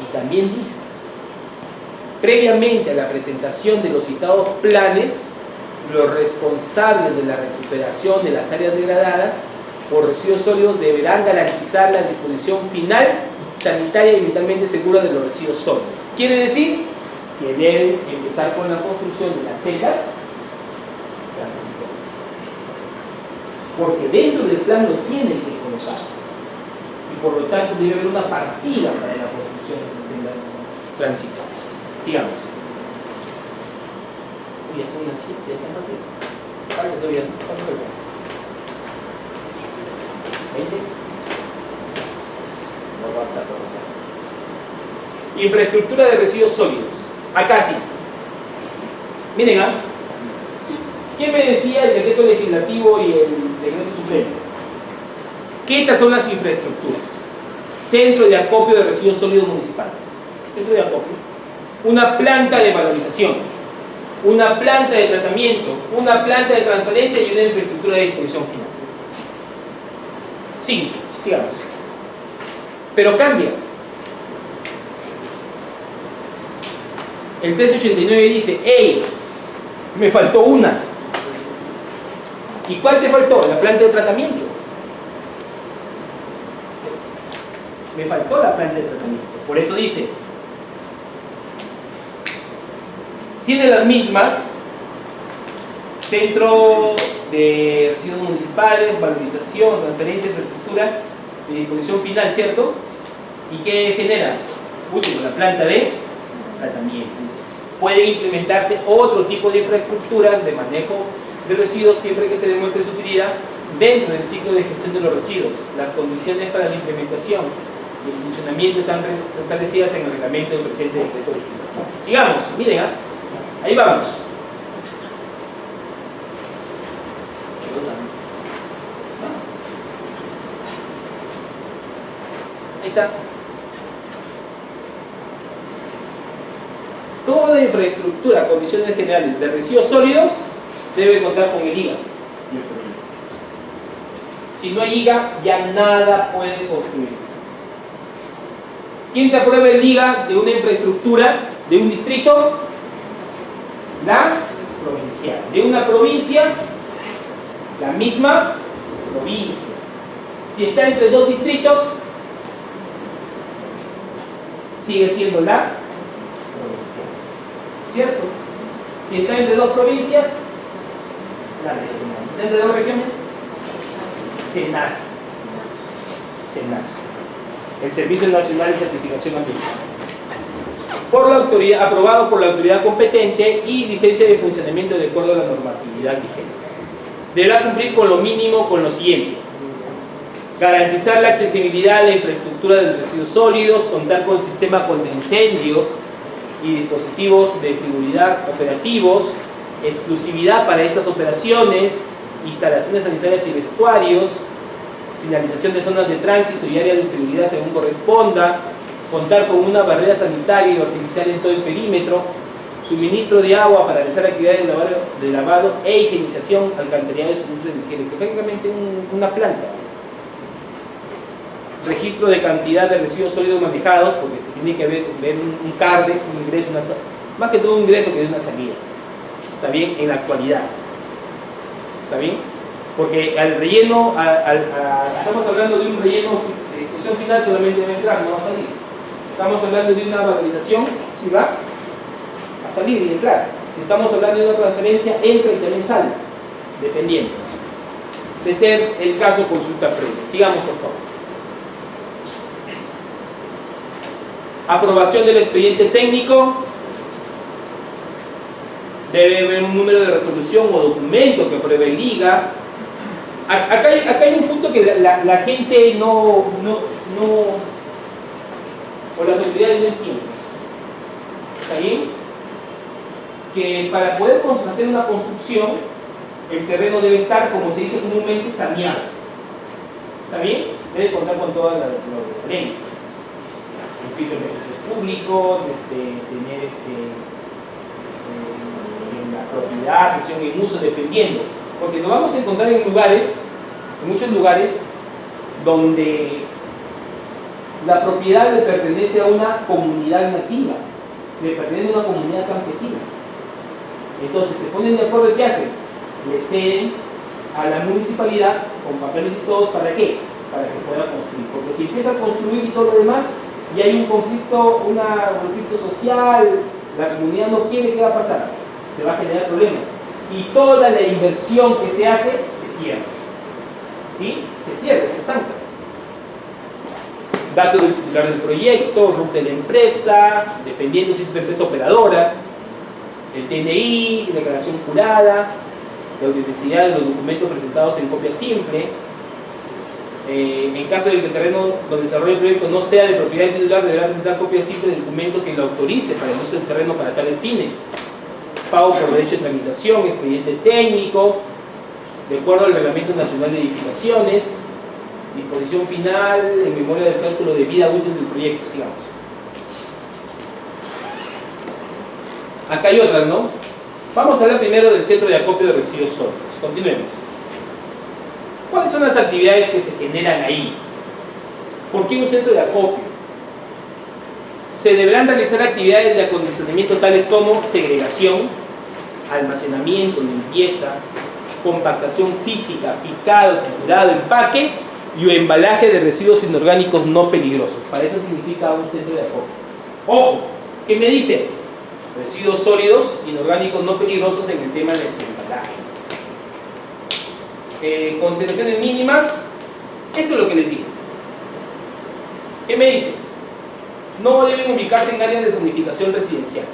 Y también dice, previamente a la presentación de los citados planes, los responsables de la recuperación de las áreas degradadas por residuos sólidos deberán garantizar la disposición final sanitaria y ambientalmente segura de los residuos sólidos. Quiere decir que deben empezar con la construcción de las celdas transitorias, porque dentro del plan lo tienen que colocar y por lo tanto debe haber una partida para la construcción de esas celdas transitorias. Sigamos. Ya son las 7 de la tarde. Falta todavía, ¿cuánto falta? ¿20? No avanza, no avanza. Infraestructura de residuos sólidos. Acá sí. Miren, ¿ah? ¿Qué me decía el decreto legislativo y el decreto supremo? Que estas son las infraestructuras. Centro de acopio de residuos sólidos municipales. Centro de acopio. Una planta de valorización. Una planta de tratamiento. Una planta de transferencia y una infraestructura de disposición final. Sí, sigamos. Pero cambia. El 1389 dice, ¡hey! Me faltó una. ¿Y cuál te faltó? La planta de tratamiento. Me faltó la planta de tratamiento. Por eso dice, tiene las mismas, centro de residuos municipales, valorización, transferencia, infraestructura de disposición final, ¿cierto? ¿Y qué genera? Último, la planta de tratamiento. Pueden implementarse otro tipo de infraestructuras de manejo de residuos siempre que se demuestre su utilidad dentro del ciclo de gestión de los residuos. Las condiciones para la implementación y el funcionamiento están establecidas en el reglamento del presente decreto legislativo. Sigamos, miren, ¿ah? Ahí vamos. Ahí está. Toda infraestructura, condiciones generales de residuos sólidos debe contar con el IGA. Si no hay IGA, ya nada puedes construir. ¿Quién te aprueba el IGA de una infraestructura de un distrito? La provincial. De una provincia, la misma provincia. Si está entre dos distritos, sigue siendo la provincial. ¿Cierto? Si está entre dos provincias, la regional. Si está entre dos regiones, SENACE. SENACE. El Servicio Nacional de Certificación Ambiental. Por la autoridad, aprobado por la autoridad competente y licencia de funcionamiento de acuerdo a la normatividad vigente. Deberá cumplir con lo mínimo con lo siguiente: garantizar la accesibilidad a la infraestructura de residuos sólidos, contar con sistema contra incendios y dispositivos de seguridad operativos, exclusividad para estas operaciones, instalaciones sanitarias y vestuarios, señalización de zonas de tránsito y áreas de seguridad según corresponda, contar con una barrera sanitaria y artificial en todo el perímetro, suministro de agua para realizar actividades de lavado e higienización, alcantarillado y suministro de energía eléctrica, prácticamente una planta. Registro de cantidad de residuos sólidos manejados, porque se tiene que ver un CARDEX, un ingreso, más que todo un ingreso que de una salida. ¿Está bien? En la actualidad. ¿Está bien? Porque al relleno, estamos hablando de un relleno de disposición final, solamente debe entrar, no va a salir. Estamos hablando de una valorización, ¿sí va? A salir y entrar. Si estamos hablando de una transferencia, entra y también sale, dependiendo. De ser el caso, consulta previa. Sigamos, por favor. Aprobación del expediente técnico. Debe haber un número de resolución o documento que apruebe el IGA. Acá hay un punto que la gente o las autoridades no entienden. ¿Está bien? Que para poder hacer una construcción, el terreno debe estar, como se dice comúnmente, saneado. ¿Está bien? Debe contar con todas las leyes. Inscritos en registros públicos, tener en la propiedad, sesión en uso, dependiendo. Porque nos vamos a encontrar en muchos lugares, donde la propiedad le pertenece a una comunidad nativa, le pertenece a una comunidad campesina. Entonces se ponen de acuerdo, ¿qué hacen? Le ceden a la municipalidad con papeles y todos, ¿para qué? Para que pueda construir. Porque si empieza a construir y todo lo demás, y hay un conflicto social, la comunidad no quiere, ¿qué va a pasar? Se va a generar problemas. Y toda la inversión que se hace se pierde. ¿Sí? Se pierde, se estanca. Datos del titular del proyecto, ruta de la empresa, dependiendo si es una empresa operadora, el DNI, declaración jurada, la autenticidad de los documentos presentados en copia simple. En caso de que el terreno donde desarrolla el proyecto no sea de propiedad del titular, deberá presentar copia simple del documento que lo autorice para el uso del terreno para tales fines. Pago por derecho de tramitación, expediente técnico, de acuerdo al Reglamento Nacional de Edificaciones, disposición final en memoria del cálculo de vida útil del proyecto, sigamos. Acá hay otras, ¿no? Vamos a hablar primero del centro de acopio de residuos sólidos. Continuemos. ¿Cuáles son las actividades que se generan ahí? ¿Por qué un centro de acopio? Se deberán realizar actividades de acondicionamiento tales como segregación, almacenamiento, limpieza, compactación física, picado, triturado, empaque y embalaje de residuos inorgánicos no peligrosos. Para eso significa un centro de acopio. Ojo, ¿qué me dice? Residuos sólidos, inorgánicos no peligrosos en el tema del embalaje. Concentraciones mínimas, esto es lo que les digo. ¿Qué me dice? No deben ubicarse en áreas de zonificación residencial.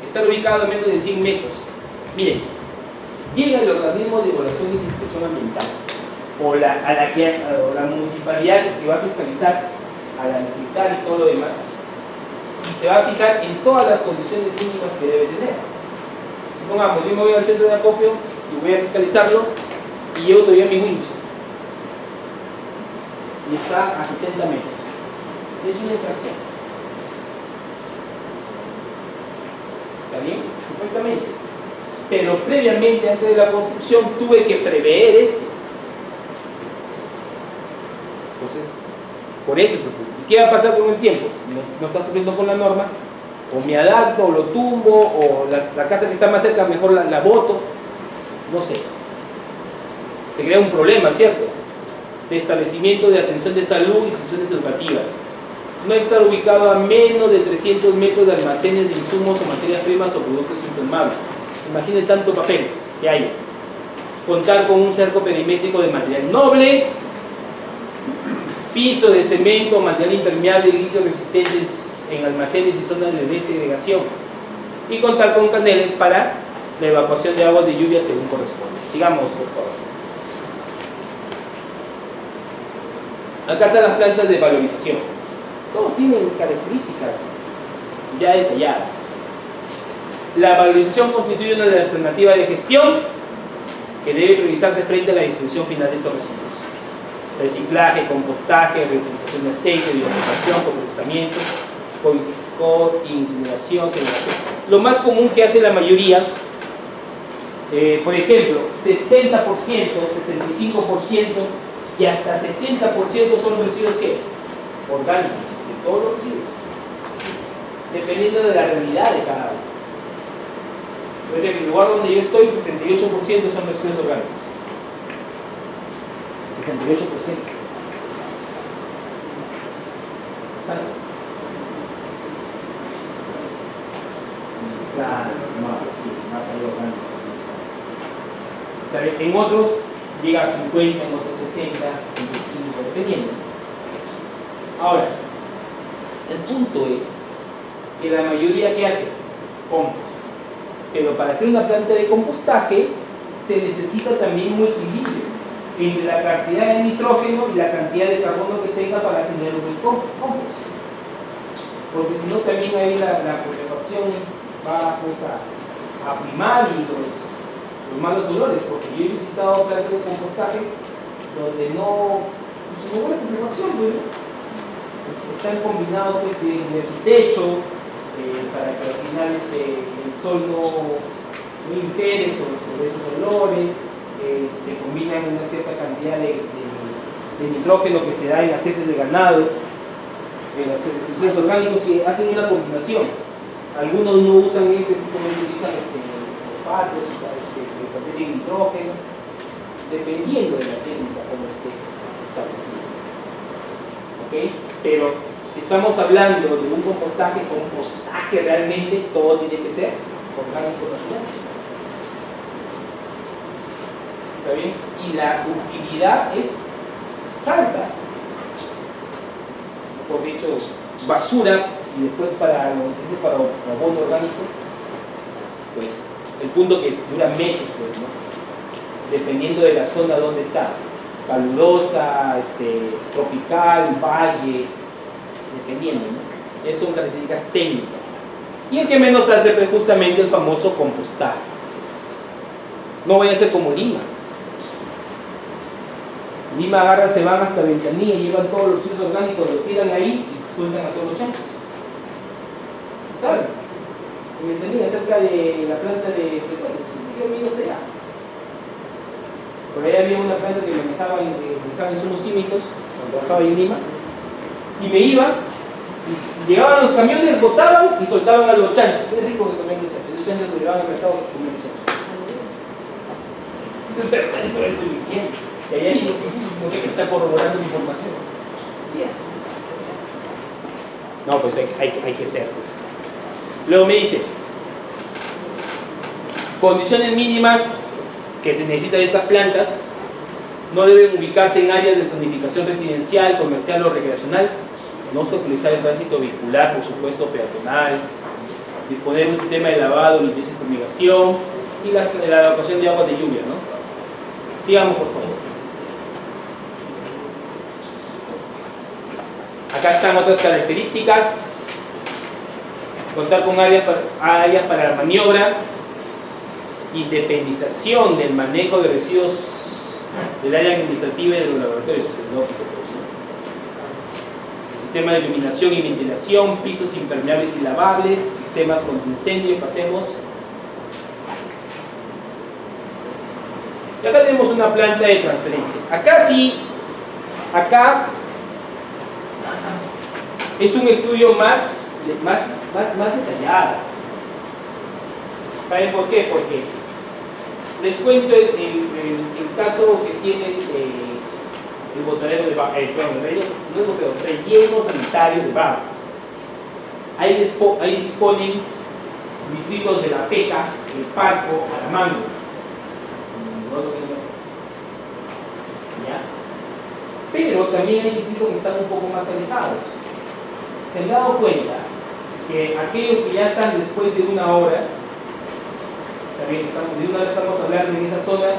Estar ubicado a menos de 100 metros. Miren, llega el organismo de evaluación y fiscalización ambiental o la municipalidad que va a fiscalizar a la distrital y todo lo demás, y se va a fijar en todas las condiciones mínimas que debe tener. Supongamos, yo me voy al centro de acopio y voy a fiscalizarlo y llevo todavía mi winch y está a 60 metros. Es una infracción. ¿Está bien? Supuestamente. Pero previamente, antes de la construcción, tuve que prever esto. Entonces, por eso se ocurre. ¿Y qué va a pasar con el tiempo? Si no está cumpliendo con la norma, o me adapto, o lo tumbo, o la casa que está más cerca mejor la boto, no sé. Se crea un problema, ¿cierto? De establecimiento de atención de salud y instituciones educativas. No estar ubicado a menos de 300 metros de almacenes de insumos o materias primas o productos inflamables. Imaginen tanto papel que hay. Contar con un cerco perimétrico de material noble, piso de cemento, material impermeable y liso resistentes en almacenes y zonas de desegregación. Y contar con caneles para la evacuación de aguas de lluvia según corresponde. Sigamos, por favor. Acá están las plantas de valorización. Todos tienen características ya detalladas. La valorización constituye una alternativa de gestión que debe priorizarse frente a la disposición final de estos residuos. Reciclaje, compostaje, reutilización de aceite, biodegadación, coprocesamiento, incineración, generación. Lo más común que hace la mayoría, por ejemplo, 60%, 65% y hasta 70% son residuos que orgánicos, de todos los residuos, dependiendo de la realidad de cada uno. Por ejemplo, en el lugar donde yo estoy, 68% son residuos orgánicos. 68%. Claro, más orgánico. En otros llega a 50, en otros 60, 65, dependiendo. Ahora, el punto es que la mayoría que hace compost, pero para hacer una planta de compostaje se necesita también un equilibrio entre la cantidad de nitrógeno y la cantidad de carbono que tenga para generar un buen compost, porque si no también ahí la putrefacción va pues a primar y los malos olores, porque yo he visitado plantas de compostaje donde no huele putrefacción, ¿no? Están combinados pues, de su techo para que al final el sol no impere sobre esos olores, que combinan una cierta cantidad de nitrógeno que se da en las heces de ganado, en los residuos orgánicos, y hacen una combinación. Algunos no usan heces, como utilizan fosfatos, papel de nitrógeno, dependiendo de la técnica como esté establecida. ¿Okay? Pero si estamos hablando de un compostaje realmente todo tiene que ser orgánico natural. ¿Está bien? Y la utilidad es alta. Por dicho, basura y después para abono orgánico, pues El punto que dura meses, pues, ¿no? Dependiendo de la zona donde está. Calurosa, tropical, valle, dependiendo, ¿no? Esas son características técnicas. Y el que menos hace, pues, justamente el famoso compostaje. No vaya a ser como Lima. Lima agarra, se van hasta Ventanilla, llevan todos los residuos orgánicos, lo tiran ahí y sueltan a todos los chancos. ¿Saben? En Ventanilla, cerca de la planta de petróleo, yo me iba hasta allá. Por ahí había una planta que manejaban insumos químicos, cuando trabajaba en Lima, y me iba, y llegaban los camiones, botaban y soltaban a los chanchos. Es rico que comen los chanchos, los chanchos se llevaban al mercado a comer los chanchos. Y ahí no hay que estar corroborando información. Así es. No, pues hay que ser, pues. Luego me dice, condiciones mínimas que se necesitan de estas plantas: no deben ubicarse en áreas de zonificación residencial, comercial o recreacional, no obstaculizar el tránsito vehicular, por supuesto peatonal, disponer un sistema de lavado, limpieza y fumigación, y la evacuación de agua de lluvia, ¿no? Sigamos, por favor. Acá están otras características. Contar con áreas para la maniobra, independización del manejo de residuos del área administrativa y de los laboratorios, el sistema de iluminación y ventilación, pisos impermeables y lavables, sistemas contra incendio. Pasemos. Y acá tenemos una planta de transferencia. Acá es un estudio más detallado. ¿Saben por qué? Porque les cuento el caso que tiene el botadero de Baja, no es botadero, relleno sanitario de Baja. Ahí disponen distritos de La Peca, El Parco, Aramango. ¿Ya? Pero también hay distritos que están un poco más alejados. Se han dado cuenta que aquellos que ya están después de una hora, también estamos hablando en esas zonas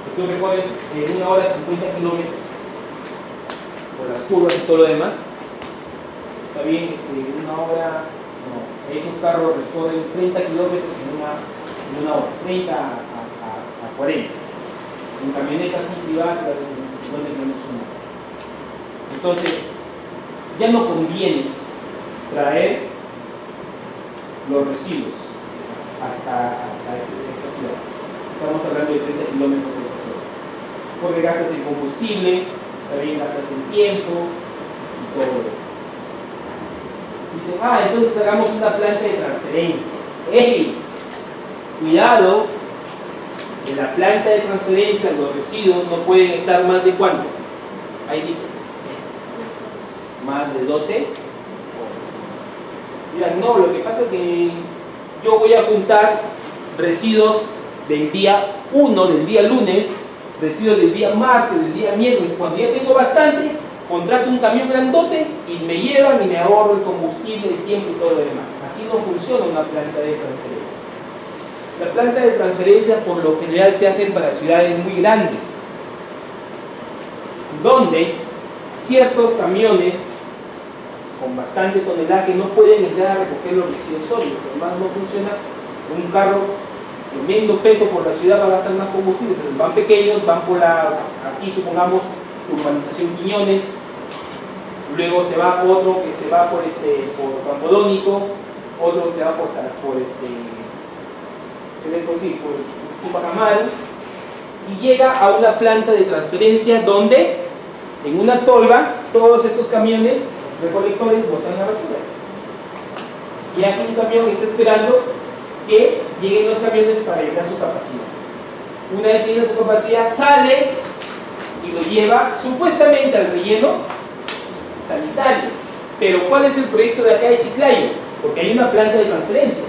que tú recorres en 1 hora 50 kilómetros por las curvas y todo lo demás. Está bien, en 1 hora, no, esos carros recorren 30 kilómetros en una hora, 30 a 40. En camionetas así privadas a veces 50 kilómetros en 1 hora. Entonces, ya no conviene traer los residuos hasta esta ciudad. Estamos hablando de 30 kilómetros por ciudad. Porque gastas en combustible, también gastas en tiempo y todo lo demás. Dicen, entonces hagamos una planta de transferencia. ¡Ey! Cuidado, en la planta de transferencia los residuos no pueden estar más de ¿cuánto? Ahí dice. Más de 12 horas. Dirán, no, lo que pasa es que yo voy a juntar residuos del día 1, del día lunes, residuos del día martes, del día miércoles. Cuando ya tengo bastante, contrato un camión grandote y me llevan y me ahorro el combustible, el tiempo y todo lo demás. Así no funciona una planta de transferencia. La planta de transferencia por lo general se hacen para ciudades muy grandes, donde ciertos camiones con bastante tonelaje no pueden entrar a recoger los residuos sólidos. Además no funciona. Un carro tremendo peso por la ciudad va a gastar más combustible. Entonces van pequeños, van por aquí supongamos urbanización Quiñones, luego se va otro que se va por Campodónico, otro que se va por Tupac Amaru, y llega a una planta de transferencia donde en una tolva todos estos camiones recolectores botan la basura. Y hace un camión que está esperando que lleguen los camiones para llenar su capacidad. Una vez que llena su capacidad, sale y lo lleva supuestamente al relleno sanitario. Pero ¿cuál es el proyecto de acá de Chiclayo? Porque hay una planta de transferencia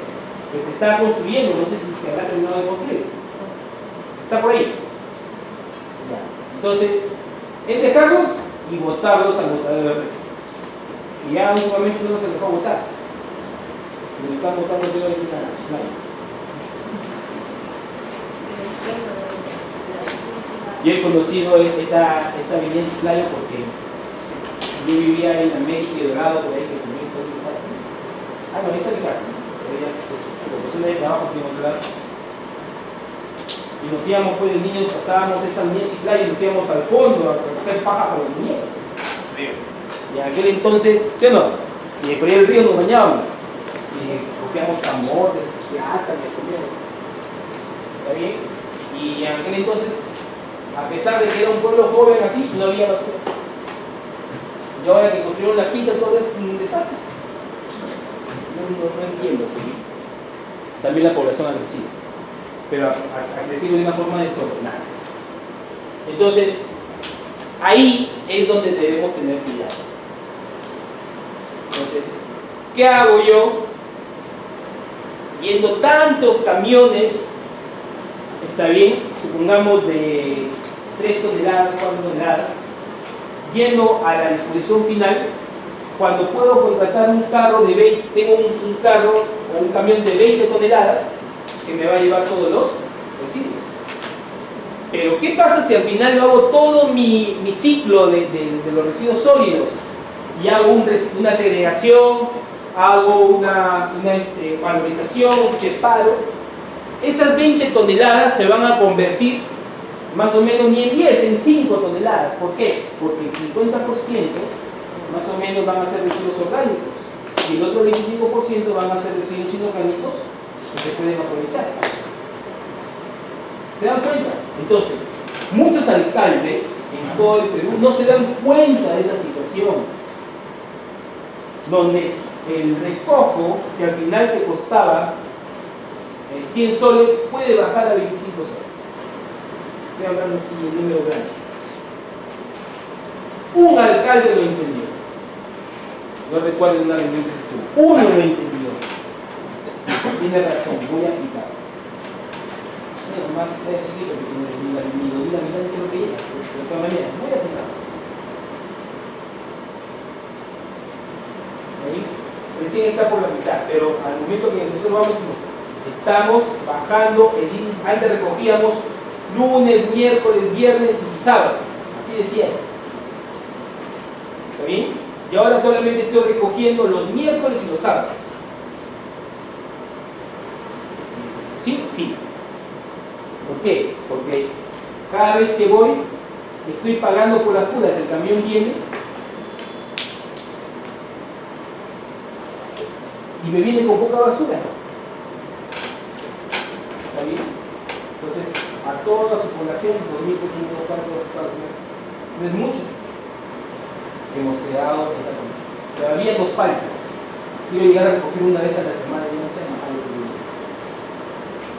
que se está construyendo, no sé si se habrá terminado de construir. Está por ahí. Ya. Entonces, es dejarlos y botarlos al botadero de red. Y ya un momento no se dejó botar. Lo están botando todo en Chiclayo. Yo he conocido esa avenida Chiclayo porque yo vivía en América y Dorado, por ahí, que también está en esa. Ah, no, ahí está mi casa, ¿no? Pero ya, por cuestión de trabajo, aquí en otro lado. Y nos íbamos, pues, los niños pasábamos esta avenida Chiclayo y nos íbamos al fondo a recoger paja para los muñecos. Y en aquel entonces, ¿sí o no? Y por ahí el río nos bañábamos. Y cogíamos camotes, plátanos, comíamos. ¿Está bien? Y en aquel entonces, a pesar de que era un pueblo joven así, no había basura. Y ahora que construyeron la pista, todo es un desastre. No entiendo. ¿Sí? También la población ha crecido. Pero ha crecido de una forma desordenada. Entonces, ahí es donde debemos tener cuidado. Entonces, ¿qué hago yo? Viendo tantos camiones, está bien, supongamos de 3 toneladas, 4 toneladas, yendo a la disposición final, cuando puedo contratar un carro de 20, tengo un carro o un camión de 20 toneladas que me va a llevar todos los residuos. Pero ¿qué pasa si al final yo hago todo mi ciclo de los residuos sólidos y hago una segregación, hago una valorización, un separo? Esas 20 toneladas se van a convertir más o menos ni en 10, en 5 toneladas. ¿Por qué? Porque el 50% más o menos van a ser residuos orgánicos y el otro 25% van a ser residuos inorgánicos que se pueden aprovechar. ¿Se dan cuenta? Entonces, muchos alcaldes en todo el Perú no se dan cuenta de esa situación, donde el recojo que al final te costaba 100 soles puede bajar a 25 soles. Estoy hablando así en número grande. Un alcalde lo entendió. No recuerdo una reunión que estuvo. Uno lo entendió. Tiene razón, voy a aplicar. Mira, nomás era chiquito que tiene ni la mitad de lo que llega. De todas maneras, voy a aplicar. ¿Ahí? Recién está por la mitad, pero al momento que nosotros vamos, estamos bajando el índice. Antes recogíamos lunes, miércoles, viernes y sábado. Así decía. ¿Está bien? Y ahora solamente estoy recogiendo los miércoles y los sábados. ¿Sí? Sí. ¿Por qué? Porque cada vez que voy, estoy pagando por las puras. El camión viene y me viene con poca basura. ¿Está bien? Entonces, a toda su población, 2.300 cuartos, no es mucho. Hemos creado esta política. Todavía nos falta. Quiero llegar a recoger una vez a la semana y no sé más algo que digo.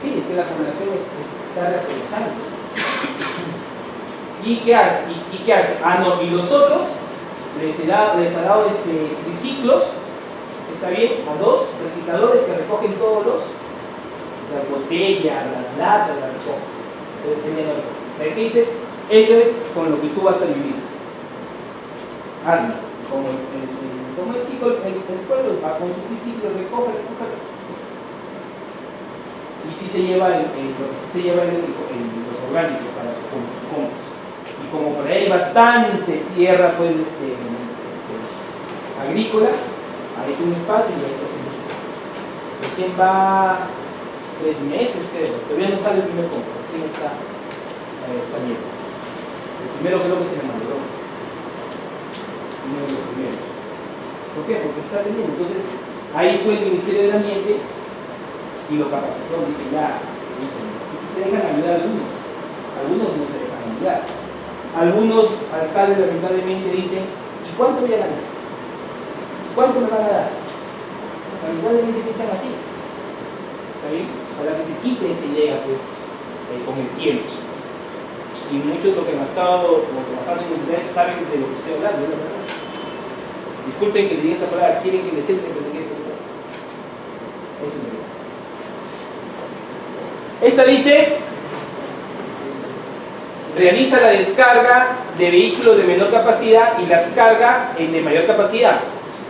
Sí, es que la población está reactualizando. ¿Y qué hace? ¿Y qué hace? Ah, no, y los otros les ha dado triciclos, está bien, a 2 recicladores que recogen todos las botellas, las latas, las recogen. Entonces, ¿qué dice? Eso es con lo que tú vas a vivir. Hazlo. Como el chico, el pueblo va con su triciclo, recoge. Y si se lleva lo que se lleva es los orgánicos para sus compost. Y como por ahí hay bastante tierra pues, agrícola, ha hecho un espacio y ahí está haciendo su compost. Recién va 3 meses, creo. Todavía no sale el primer compost, recién está saliendo. El primero creo que se le mandó. Uno de los primeros. ¿Por qué? Porque está teniendo. Entonces, ahí fue el Ministerio del Ambiente y lo capacitó. Dije, ya, se dejan ayudar algunos no se dejan ayudar. Algunos alcaldes lamentablemente dicen, ¿y cuánto voy a ganar? ¿Cuánto me van a dar? Lamentablemente piensan así. ¿Está bien? Para que se quite esa idea, pues, con el tiempo. Y muchos lo que han estado trabajando en universidades saben de lo que estoy hablando, ¿no? Disculpen que le diga esa palabra, quieren que les entre, pero no quieren pensar. Eso es lo que pasa. Esta dice, realiza la descarga de vehículos de menor capacidad y las carga en de mayor capacidad.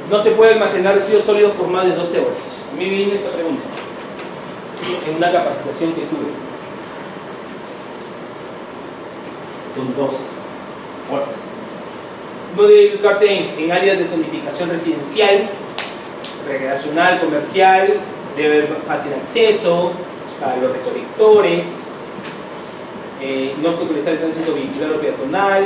No se puede almacenar residuos sólidos por más de 12 horas. A mí me viene esta pregunta en una capacitación que tuve. Son 2 horas. No debe ubicarse en áreas de zonificación residencial, recreacional, comercial, debe haber fácil acceso a los recolectores, no obstaculizar el tránsito vehicular o peatonal,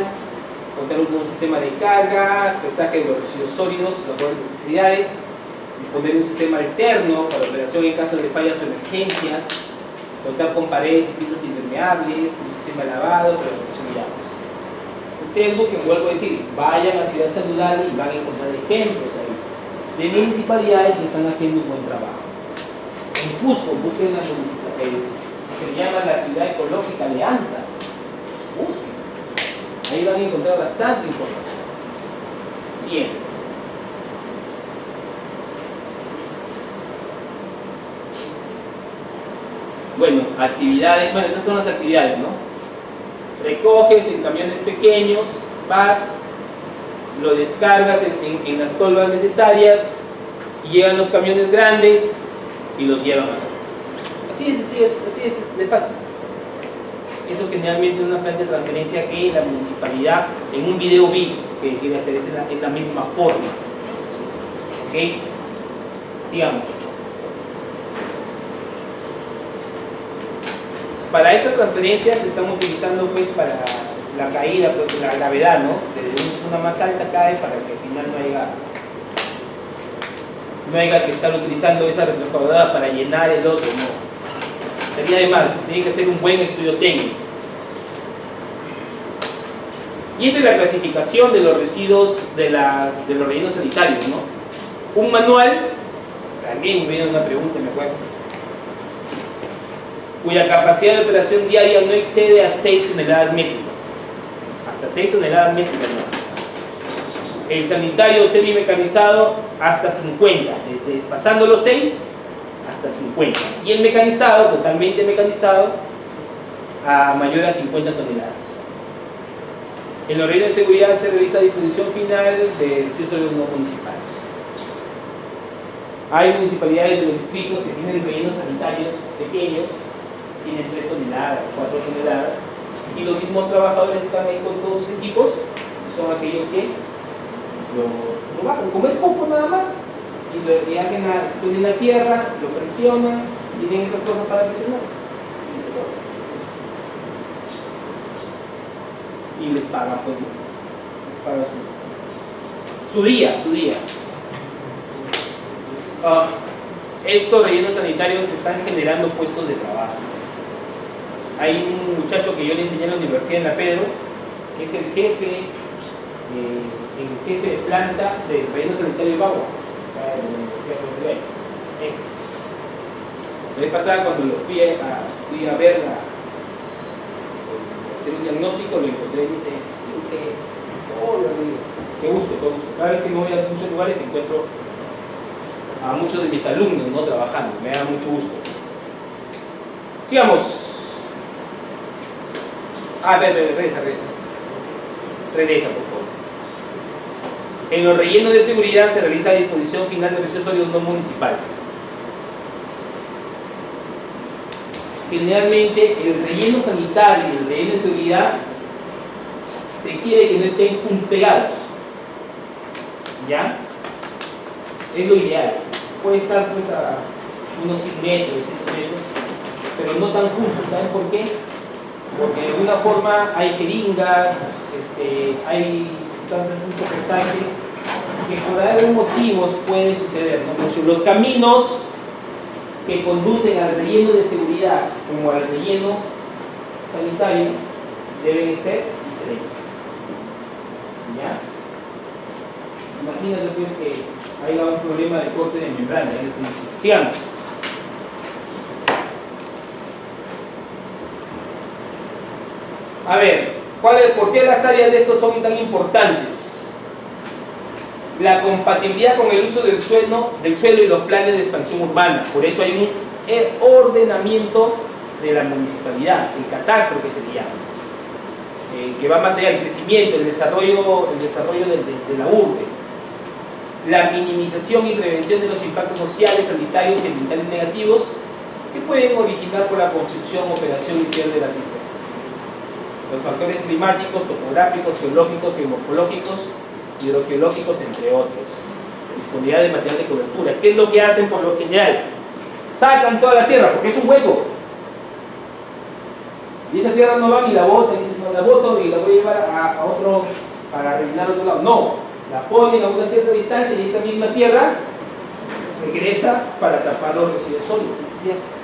contar con un sistema de carga, pesaje de los residuos sólidos, las necesidades, disponer de un sistema alterno para operación en caso de fallas o emergencias, contar con paredes y pisos impermeables, un sistema de lavado para la protección de llaves. Ustedes busquen, vuelvo a decir, vayan a Ciudad Saludable y van a encontrar ejemplos ahí de municipalidades que están haciendo un buen trabajo. En Cusco, busquen la municipalidad, se llama la ciudad ecológica de Anta. Busquen. Ahí van a encontrar bastante información. Siguiente. Bueno, actividades, bueno, estas son las actividades, ¿no? Recoges en camiones pequeños, vas, lo descargas en las tolvas necesarias y llegan los camiones grandes y los llevan a la. Así es de fácil. Eso generalmente es una planta de transferencia que la municipalidad, en un video vi que quiere hacer, es la misma forma. ¿Ok? Sigamos. Para estas transferencias se están utilizando pues para la caída, la gravedad, ¿no? Desde una más alta cae para que al final no haya que estar utilizando esa retroexcavadora para llenar el otro, no. Sería además, tiene que ser un buen estudio técnico. Y esta es la clasificación de los residuos de los rellenos sanitarios, ¿no? Un manual, también me viene una pregunta, me acuerdo, cuya capacidad de operación diaria no excede a 6 toneladas métricas. Hasta 6 toneladas métricas, ¿no? El sanitario semimecanizado hasta 50, desde pasando los 6 hasta 50. Y el mecanizado, totalmente mecanizado, a mayor a 50 toneladas. En los rellenos de seguridad se realiza disposición final de residuos sólidos no municipales. Hay municipalidades de los distritos que tienen rellenos sanitarios pequeños, tienen 3 toneladas, 4 toneladas, y los mismos trabajadores están ahí con todos sus equipos, y son aquellos que lo bajan, como es poco nada más, y ponen la tierra, lo presionan, tienen esas cosas para presionar, y les pagan, pues, su día. Estos rellenos sanitarios están generando puestos de trabajo. Hay un muchacho que yo le enseñé en la universidad en La Pedro, que es el jefe de planta del relleno sanitario de Bagua, acá en la Universidad de Portugal. La vez pasada, cuando fui a ver, hacer un diagnóstico, lo encontré y dice, qué gusto. Cada vez que me voy a muchos lugares encuentro a muchos de mis alumnos, ¿no?, trabajando, me da mucho gusto. Sigamos. Regresa, por favor. En los rellenos de seguridad se realiza disposición final de residuos sólidos no municipales. Generalmente el relleno sanitario y el relleno de seguridad se quiere que no estén pegados. ¿Ya? Es lo ideal. Puede estar pues a unos 5 metros, 7 metros, pero no tan juntos. ¿Saben por qué? Porque de alguna forma hay jeringas, hay sustancias muy soportantes que por algún motivos puede suceder, ¿no? Los caminos que conducen al relleno de seguridad como al relleno sanitario deben ser diferentes. ¿Ya? Imagínate pues que hay un problema de corte de membrana. Sigamos. A ver, ¿por qué las áreas de estos son tan importantes? La compatibilidad con el uso del suelo y los planes de expansión urbana. Por eso hay un ordenamiento de la municipalidad, el catastro que se le llama, que va más allá del crecimiento, el desarrollo de la urbe. La minimización y prevención de los impactos sociales, sanitarios y ambientales negativos que pueden originar por la construcción, operación y cierre de las infraestructuras. los factores climáticos, topográficos, geológicos, geomorfológicos, hidrogeológicos, entre otros. Disponibilidad de material de cobertura. ¿Qué es lo que hacen por lo general? Sacan toda la tierra porque es un hueco. Y esa tierra no van y la botan, y dicen, no la boto y la voy a llevar a otro, para rellenar otro lado. No, la ponen a una cierta distancia y esa misma tierra regresa para tapar los residuos sólidos. Así se hace.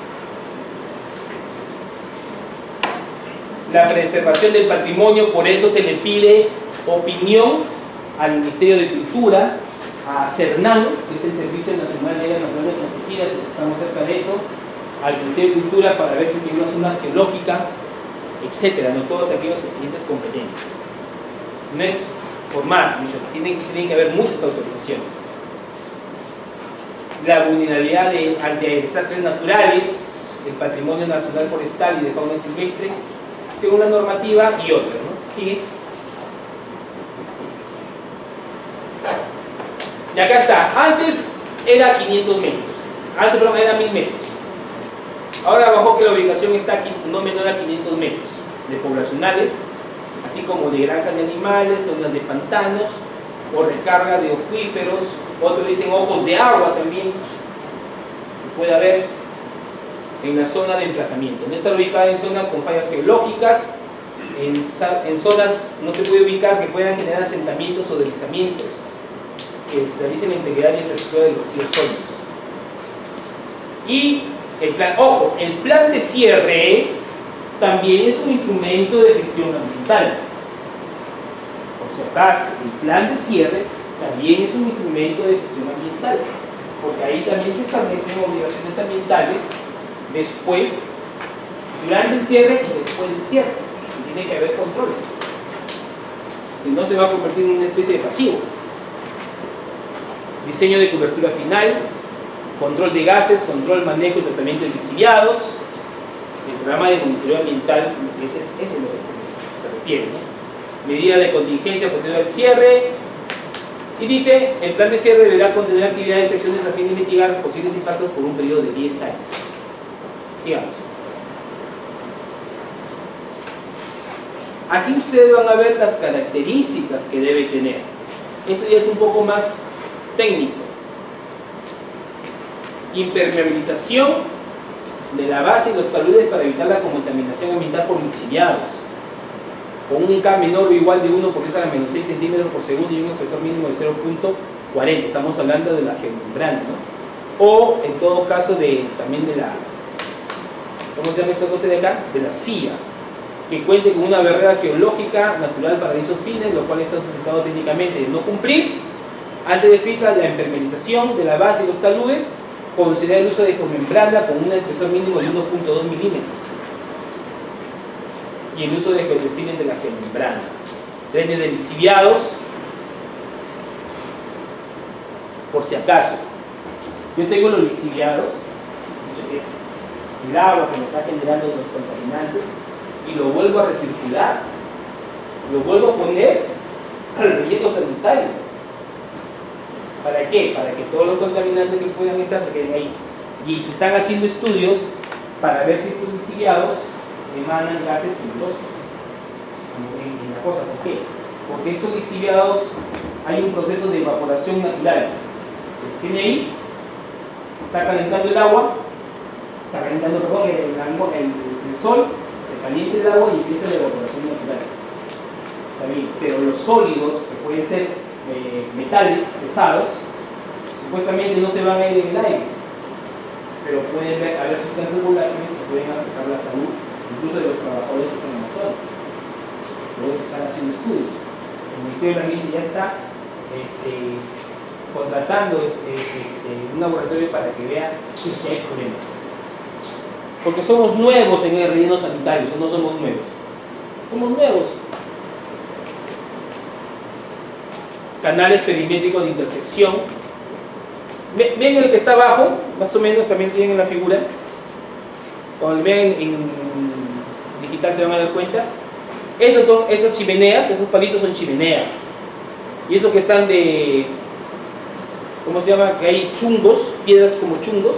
La preservación del patrimonio, por eso se le pide opinión al Ministerio de Cultura, a CERNAN, que es el Servicio Nacional de Áreas Naturales Protegidas, estamos cerca de eso, al Ministerio de Cultura para ver si tiene una zona geológica, etcétera, no todos aquellos entes competentes. No es formal, tienen que haber muchas autorizaciones. La vulnerabilidad ante desastres naturales, el patrimonio nacional forestal y de fauna silvestre, según la normativa y otra, ¿no? Sigue. Y acá está, antes era 500 metros, antes era 1000 metros. Ahora bajó que la ubicación está aquí, no menor a 500 metros de poblacionales, así como de granjas de animales, zonas de pantanos, o recarga de acuíferos, otros dicen ojos de agua también, que puede haber en la zona de emplazamiento. No está ubicada en zonas con fallas geológicas, en zonas no se puede ubicar que puedan generar asentamientos o deslizamientos que estabilicen la integridad y infraestructura de los residuos sólidos. Y el plan, ojo, el plan de cierre también es un instrumento de gestión ambiental. Por si acaso, el plan de cierre también es un instrumento de gestión ambiental, porque ahí también se establecen obligaciones ambientales después, durante el cierre y después del cierre. Y tiene que haber controles. Y no se va a convertir en una especie de pasivo. Diseño de cobertura final, control de gases, control, manejo y tratamiento de lixiviados, el programa de monitoreo ambiental, ese es lo que se refiere, ¿no? Medida de contingencia posterior al cierre, y dice, el plan de cierre deberá contener actividades y acciones a fin de mitigar posibles impactos por un periodo de 10 años. Sigamos. Aquí ustedes van a ver las características que debe tener. Esto ya es un poco más técnico. Impermeabilización de la base y los taludes para evitar la contaminación ambiental por lixiviados, con un K menor o igual de 1 por 10 a la menos 6 centímetros por segundo y un espesor mínimo de 0.40. Estamos hablando de la geomembrana, ¿no? O en todo caso también de la, ¿cómo se llama esta cosa de acá? De la CIA, que cuente con una barrera geológica natural para dichos fines, lo cual está sustentado técnicamente de no cumplir. Antes descrita la impermeabilización de la base y los taludes, considera el uso de geomembrana con un espesor mínimo de 1.2 milímetros y el uso de geotextiles de la geomembrana. Trenes de lixiviados, por si acaso. Yo tengo los lixiviados, que es el agua que me está generando los contaminantes, y lo vuelvo a recircular, lo vuelvo a poner al relleno sanitario. ¿Para qué? Para que todos los contaminantes que puedan estar se queden ahí. Y se están haciendo estudios para ver si estos lixiviados emanan gases peligrosos en la cosa. ¿Por qué? Porque estos lixiviados hay un proceso de evaporación natural. Se tiene ahí, está calentando el agua, está calentando, perdón, el sol, se calienta el agua y empieza la evaporación natural. Está bien, pero los sólidos, que pueden ser metales pesados, supuestamente no se van a ir en el aire, pero pueden haber sustancias volátiles que pueden afectar la salud incluso de los trabajadores que están en la zona. Luego se están haciendo estudios. El Ministerio del Ambiente ya está contratando un laboratorio para que vea si hay problemas, porque somos nuevos en el relleno sanitario, no somos nuevos, somos nuevos. Canales perimétricos de intersección. Ven el que está abajo, más o menos también tienen la figura. Cuando lo vean en digital se van a dar cuenta. Esas son esas chimeneas, esos palitos son chimeneas. Y eso que están de, ¿cómo se llama? Que hay chungos, piedras como chungos.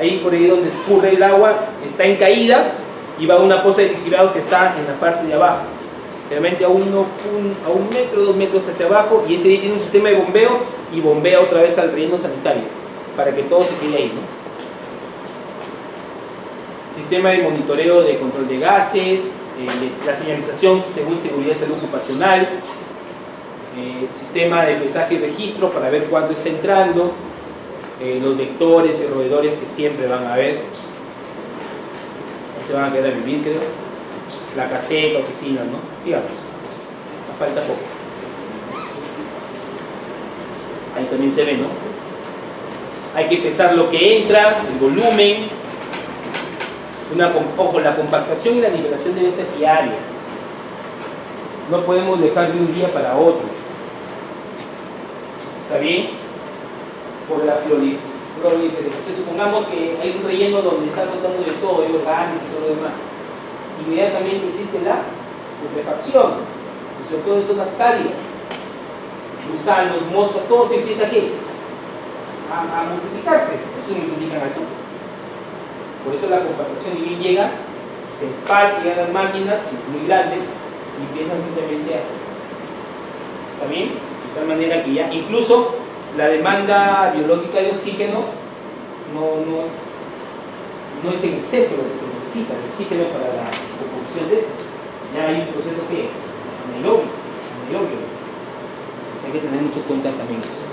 Ahí por ahí donde escurre el agua, está en caída y va una poza de lixiviados que está en la parte de abajo. realmente a un metro, 2 metros hacia abajo, y ese día tiene un sistema de bombeo y bombea otra vez al relleno sanitario para que todo se quede ahí, ¿no? Sistema de monitoreo de control de gases, la señalización según seguridad y salud ocupacional, sistema de pesaje y registro para ver cuánto está entrando, los vectores y roedores que siempre van a haber, ahí se van a quedar a vivir, creo, la caseta, oficina, ¿no? Sigamos, nos falta poco. Ahí también se ve, ¿no? Hay que pesar lo que entra, el volumen. Ojo, la compactación y la liberación debe ser diaria. No podemos dejar de un día para otro. ¿Está bien? Por la proliferación. Supongamos que hay un relleno donde está rotando de todo, hay orgánicos y todo lo demás. Inmediatamente existe la putrefacción, y sobre todo en zonas cálidas. Gusanos, moscas, todo se empieza a multiplicarse. No se multiplican al toque. Por eso la compactación, ni bien llega, se esparce, llegan las máquinas muy grandes y empiezan simplemente a hacer. ¿Está bien? De tal manera que ya, incluso la demanda biológica de oxígeno no es en exceso lo que se necesita, el oxígeno para la composición de eso. Ya hay un proceso que anaerobio. Hay que tener mucho en cuenta también eso.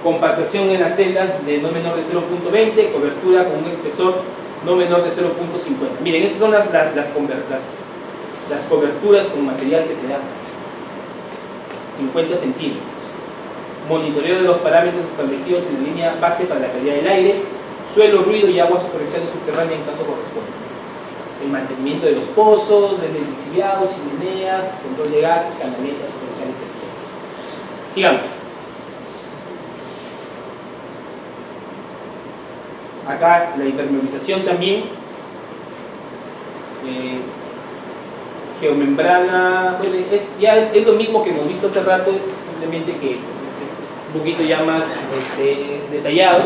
Compactación en las celdas de no menor de 0.20, cobertura con un espesor no menor de 0.50. Miren, esas son las coberturas con material que se da 50 centímetros. Monitoreo de los parámetros establecidos en la línea base para la calidad del aire, suelo, ruido y agua superficial subterránea en caso corresponda. El mantenimiento de los pozos, desde el lixiviado, chimeneas, control de gas, canaletas superficiales, etc. Sigamos. Acá la impermeabilización también, geomembrana, bueno, es lo mismo que hemos visto hace rato, simplemente que un poquito ya más detallado.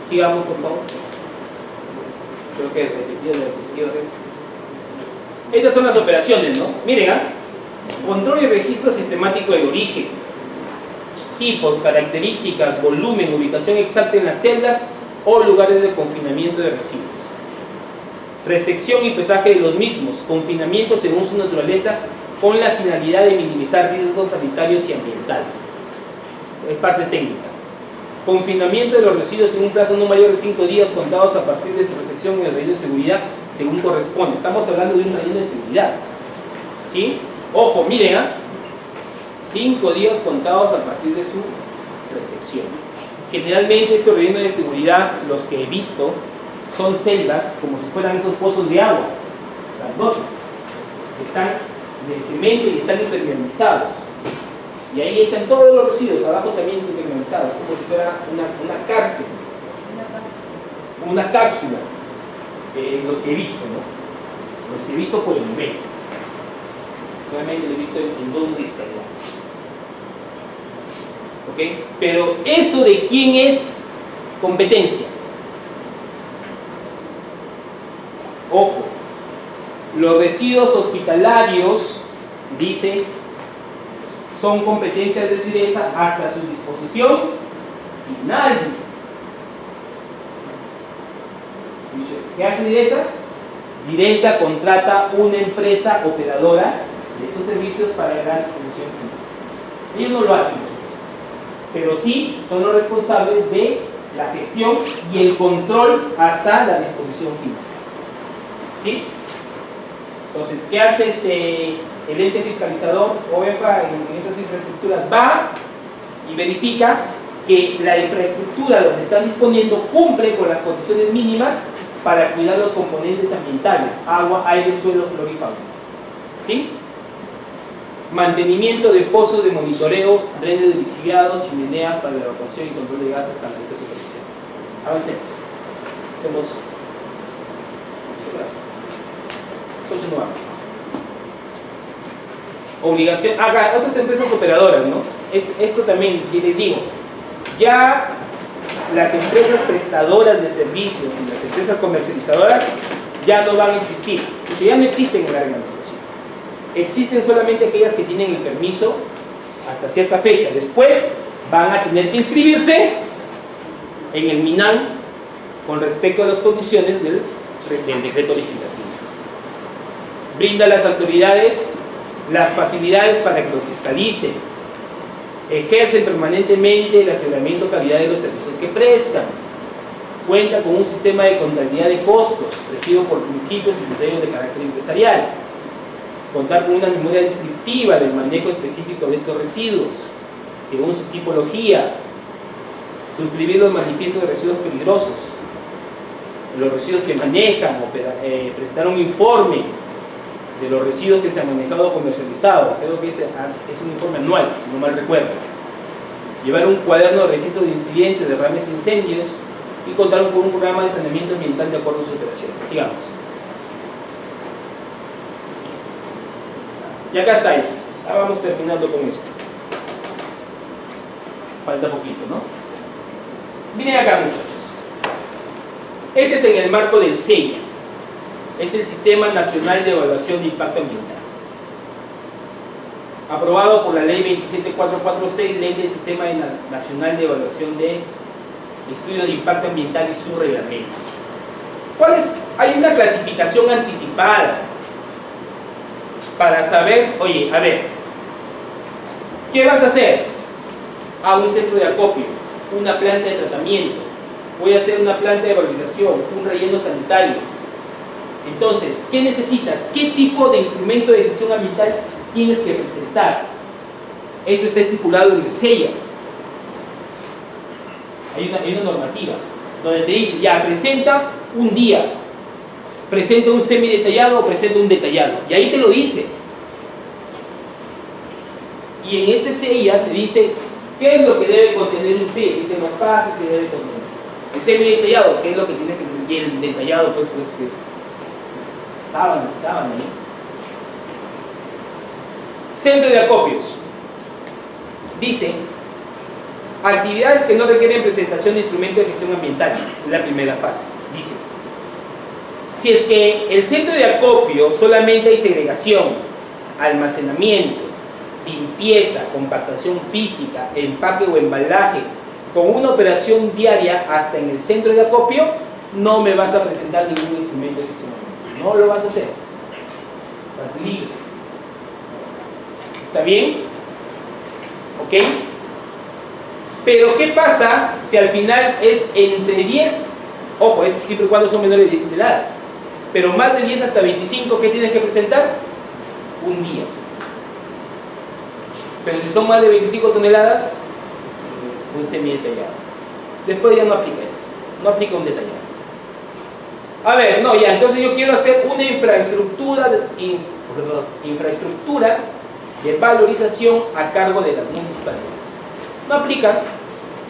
Sigamos, por favor. Creo que repetido la diapositiva. Estas son las operaciones, ¿no? Miren, control y registro sistemático del origen, tipos, características, volumen, ubicación exacta en las celdas o lugares de confinamiento de residuos. Resección y pesaje de los mismos, confinamiento según su naturaleza con la finalidad de minimizar riesgos sanitarios y ambientales. Es parte técnica. Confinamiento de los residuos en un plazo no mayor de 5 días contados a partir de su resección en el relleno de seguridad según corresponde. Estamos hablando de un relleno de seguridad. ¿Sí? Ojo, miren, 5 días contados a partir de su resección. Generalmente estos rellenos de seguridad, los que he visto, son celdas como si fueran esos pozos de agua, grandotes, que están de cemento y están impermeabilizados. Y ahí echan todos los residuos, abajo también impermeabilizados, como si fuera una cárcel, como una cápsula, los que he visto, ¿no? Los que he visto por el momento. Realmente lo he visto en todo un disco. ¿Okay? Pero eso de quién es competencia. Ojo, los residuos hospitalarios, dice, son competencias de DIRESA hasta su disposición final. ¿Qué hace DIRESA? DIRESA contrata una empresa operadora de estos servicios para la disposición final. Ellos no lo hacen, pero sí son los responsables de la gestión y el control hasta la disposición final. ¿Sí? Entonces, ¿qué hace el ente fiscalizador OEFA en estas infraestructuras? Va y verifica que la infraestructura donde están disponiendo cumple con las condiciones mínimas para cuidar los componentes ambientales, agua, aire, suelo, flora y fauna. ¿Sí? Mantenimiento de pozos de monitoreo, redes de lixiviados, chimeneas para la evacuación y control de gases, canaletas superficiales. Avancemos. Hacemos 8 no vamos. Obligación. Acá, otras empresas operadoras, ¿no? Esto también, les digo, ya las empresas prestadoras de servicios y las empresas comercializadoras ya no van a existir. Ya no existen en la reglamentación. existen solamente aquellas que tienen el permiso hasta cierta fecha. Después van a tener que inscribirse en el MINAN con respecto a las condiciones del decreto legislativo. Brinda a las autoridades las facilidades para que lo fiscalicen, ejercen permanentemente el aseguramiento de calidad de los servicios que prestan, cuenta con un sistema de contabilidad de costos regido por principios y criterios de carácter empresarial, contar con una memoria descriptiva del manejo específico de estos residuos según su tipología, suscribir los manifiestos de residuos peligrosos, los residuos que manejan, presentar un informe de los residuos que se han manejado o comercializado. Creo que es un informe anual, si no mal recuerdo. Llevar un cuaderno de registro de incidentes, derrames e incendios y contar con un programa de saneamiento ambiental de acuerdo a sus operaciones. Sigamos. Y acá está ya. Ya vamos terminando con esto. Falta poquito, ¿no? Miren acá, muchachos. Este es en el marco del SEIA. Es el Sistema Nacional de Evaluación de Impacto Ambiental, aprobado por la Ley 27446, Ley del Sistema Nacional de Evaluación de Estudio de Impacto Ambiental y su reglamento. Hay una clasificación anticipada para saber, oye, a ver, ¿qué vas a hacer? Un centro de acopio, una planta de tratamiento, voy a hacer una planta de valorización, un relleno sanitario. Entonces, ¿qué necesitas? ¿Qué tipo de instrumento de gestión ambiental tienes que presentar? Esto está estipulado en el SEIA. Hay una normativa donde te dice, ya, presenta un día, presenta un semidetallado o presenta un detallado. Y ahí te lo dice. Y en este SEIA te dice qué es lo que debe contener un SEIA. Dice los pasos que debe contener. El semidetallado, ¿qué es lo que tienes que presentar? Y el detallado, pues que es sábanas, ¿no? Centro de acopios. Dice, actividades que no requieren presentación de instrumento de gestión ambiental, en la primera fase. Dice, si es que el centro de acopio solamente hay segregación, almacenamiento, limpieza, compactación física, empaque o embalaje, con una operación diaria hasta en el centro de acopio, no me vas a presentar ningún instrumento de gestión ambiental. No lo vas a hacer. Estás libre. ¿Está bien? ¿Ok? Pero ¿qué pasa si al final es entre 10? Ojo, es siempre y cuando son menores de 10 toneladas. Pero más de 10 hasta 25, ¿qué tienes que presentar? Un día. Pero si son más de 25 toneladas, un semidetallado. Después ya no aplica. No aplica un detallado. A ver, no, ya, entonces yo quiero hacer una infraestructura de valorización a cargo de las municipalidades. No aplica,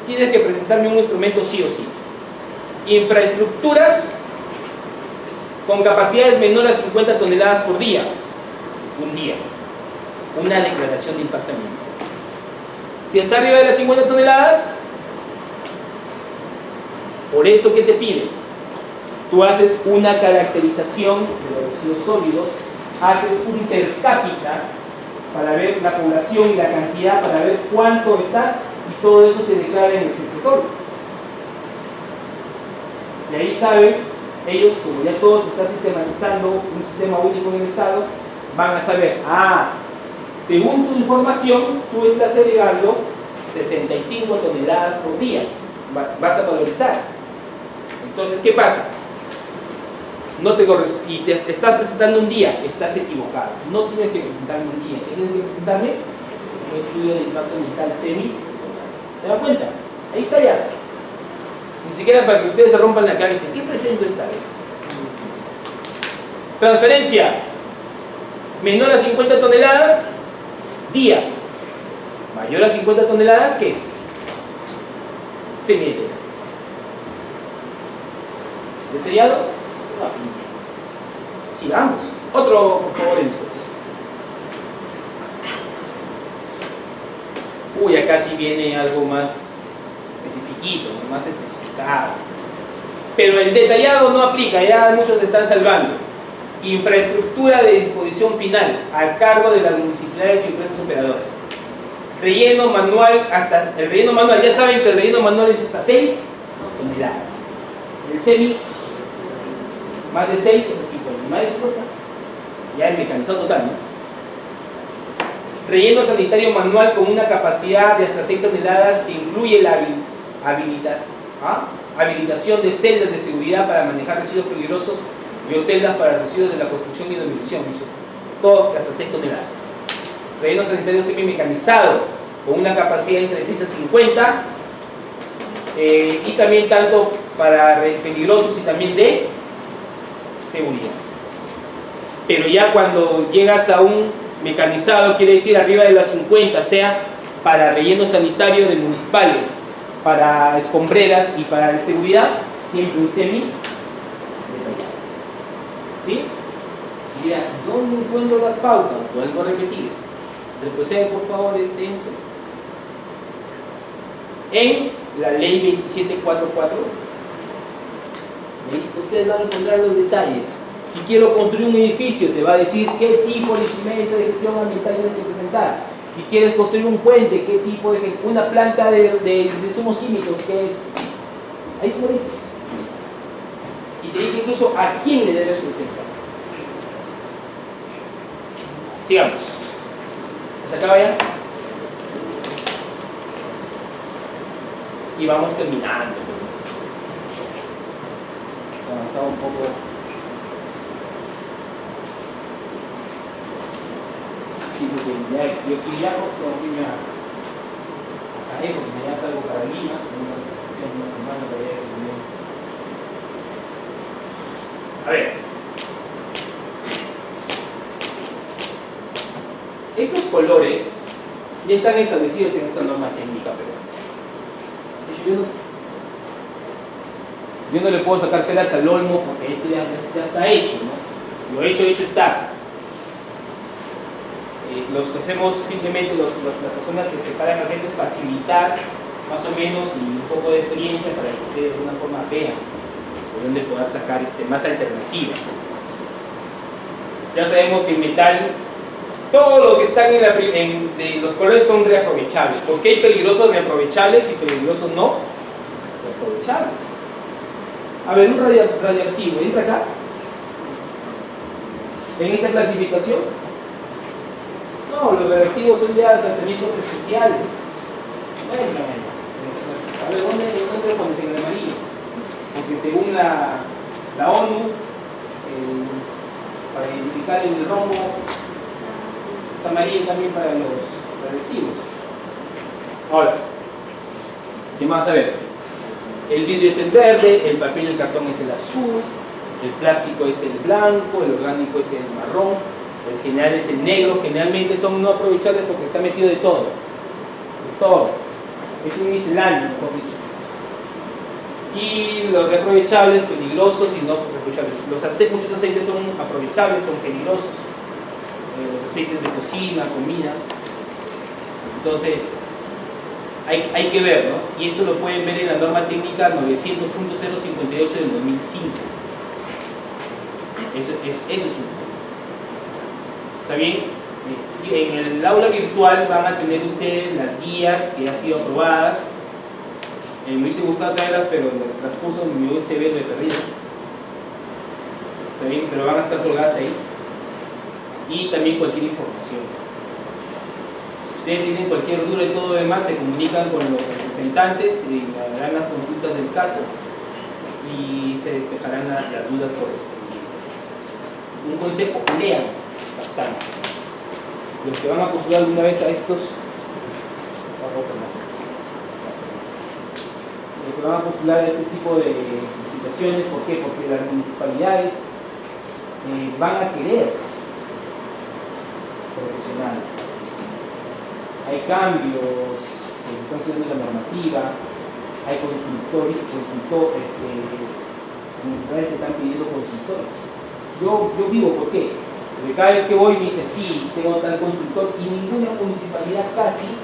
tienes que presentarme un instrumento sí o sí. Infraestructuras con capacidades menores a 50 toneladas por día. Un día. Una declaración de impacto ambiental. Si está arriba de las 50 toneladas, por eso, ¿qué te pide? Tú haces una caracterización de los residuos sólidos, haces un per cápita para ver la población y la cantidad, para ver cuánto estás, y todo eso se declara en el centro sólido. Y ahí sabes, ellos, como ya todo se está sistematizando, un sistema único en el Estado, van a saber, según tu información, tú estás agregando 65 toneladas por día, vas a valorizar. Entonces, ¿qué pasa? No te corresponde, y te estás presentando un día, estás equivocado. No tienes que presentarme un día, tienes que presentarme un estudio de impacto ambiental semi. ¿Te das cuenta? Ahí está ya. Ni siquiera para que ustedes se rompan la cabeza. ¿Qué presento esta vez? Transferencia. Menor a 50 toneladas, día. Mayor a 50 toneladas, ¿qué es? Semidetallado. ¿Detallado? No. Sigamos. Otro, por favor, Enzo. Uy, acá sí viene algo más especifiquito, más especificado. Pero el detallado no aplica, ya muchos se están salvando. Infraestructura de disposición final, a cargo de las municipalidades y empresas operadoras. Relleno manual, el relleno manual, ya saben que el relleno manual es hasta 6 toneladas. El semi, más de 6 hasta 50. Más de 50, ya el mecanizado total, ¿no? Relleno sanitario manual con una capacidad de hasta 6 toneladas que incluye la habilitación de celdas de seguridad para manejar residuos peligrosos y o celdas para residuos de la construcción y demolición. Todo hasta 6 toneladas. Relleno sanitario semi-mecanizado con una capacidad entre 6 a 50 y también tanto para peligrosos y también de seguridad. Pero ya cuando llegas a un mecanizado, quiere decir arriba de las 50, sea para relleno sanitario de municipales, para escombreras y para seguridad, siempre un semi. ¿Sí? Mira, ¿dónde encuentro las pautas? Vuelvo a repetir. Retrocede por favor Enzo. En la ley 2744, ustedes van a encontrar los detalles. Si quiero construir un edificio, te va a decir qué tipo de instrumento de gestión ambiental tienes que presentar. Si quieres construir un puente, qué tipo de una planta de insumos químicos, ahí te lo dice. Y te dice incluso a quién le debes presentar. Sigamos. ¿Hasta acá vaya? Y vamos terminando. Avanzado un poco. Sí, porque yo viajo, tengo que irme a caer, porque mañana salgo para Lima, tengo una semana para ir también. A ver. Estos colores ya están establecidos en esta norma técnica, pero yo no le puedo sacar pelas al olmo porque esto ya está hecho, ¿no? Lo hecho está. Los que hacemos simplemente las personas que separan a gente es facilitar más o menos y un poco de experiencia para que ustedes de alguna forma vean por dónde puedan sacar más alternativas. Ya sabemos que en metal todo lo que están de los colores son reaprovechables, porque hay peligrosos reaprovechables y peligrosos no reaprovechables. A ver, un radioactivo, entra acá en esta clasificación. No, los radioactivos son ya tratamientos especiales. Bueno, a ver, ¿dónde lo pones en el amarillo? Porque según la ONU, para identificar el rombo, es amarillo también para los radioactivos. Ahora, ¿qué más? A ver, el vidrio es el verde, el papel y el cartón es el azul, el plástico es el blanco, el orgánico es el marrón, el general es el negro. Generalmente son no aprovechables porque está metido de todo. De todo. Es un misceláneo, mejor dicho. Y los reaprovechables, peligrosos y no reaprovechables. Muchos aceites son aprovechables, son peligrosos. Los aceites de cocina, comida. Entonces, hay que ver, ¿no? Y esto lo pueden ver en la norma técnica 900.058 del 2005. Eso es un. ¿Está bien? En el aula virtual van a tener ustedes las guías que han sido aprobadas. Me hubiese gustado traerlas, pero en el transcurso de mi USB lo he perdido. ¿Está bien? Pero van a estar colgadas ahí. Y también cualquier información. Ustedes tienen cualquier duda y todo lo demás, se comunican con los representantes y harán las consultas del caso y se despejarán las dudas correspondientes. Un consejo, lean bastante. Los que van a postular alguna vez a estos, los que van a postular a este tipo de situaciones, ¿por qué? Porque las municipalidades van a querer profesionales. Hay cambios que están subiendo la normativa, hay municipalidades que están pidiendo consultores. Yo vivo, ¿por qué? Porque cada vez que voy me dicen, sí, tengo tal consultor, y ninguna municipalidad casi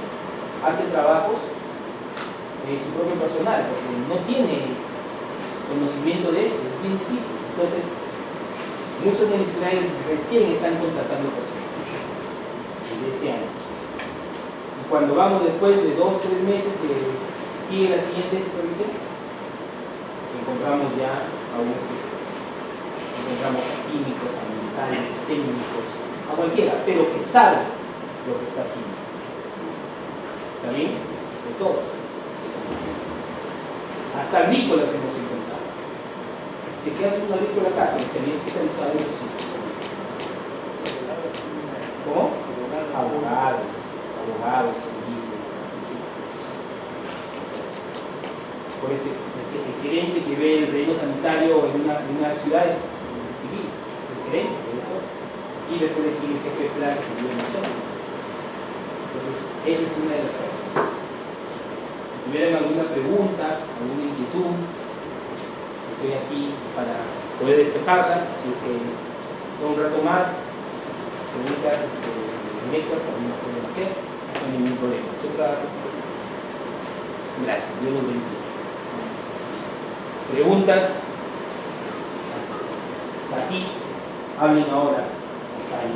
hace trabajos su propio personal, porque no tiene conocimiento de esto, es bien difícil. Entonces, Muchas municipalidades recién están contratando personas desde este año. Y cuando vamos después de 2 o 3 meses que sigue la siguiente supervisión, encontramos ya a un especialista. Encontramos a químicos, a militares, técnicos, a cualquiera, pero que sabe lo que está haciendo. ¿Está bien? De todos. Hasta agrícolas hemos encontrado. ¿De qué hace un agrícola acá? Que se había especializado en psicología. ¿Cómo? Abogados, civiles. Por eso, el gerente que ve el relleno sanitario en una ciudad es el civil, el gerente, y después le sigue el jefe de plan que vive en la zona. Entonces, esa es una de las cosas. Si tuvieran alguna pregunta, alguna inquietud, estoy aquí para poder despejarlas. Si es que un rato más, preguntas directas también las pueden hacer, no hay ningún problema. Es otra presentación. Gracias, Dios los bendiga. Preguntas, aquí, hablen ahora. Hasta ahí.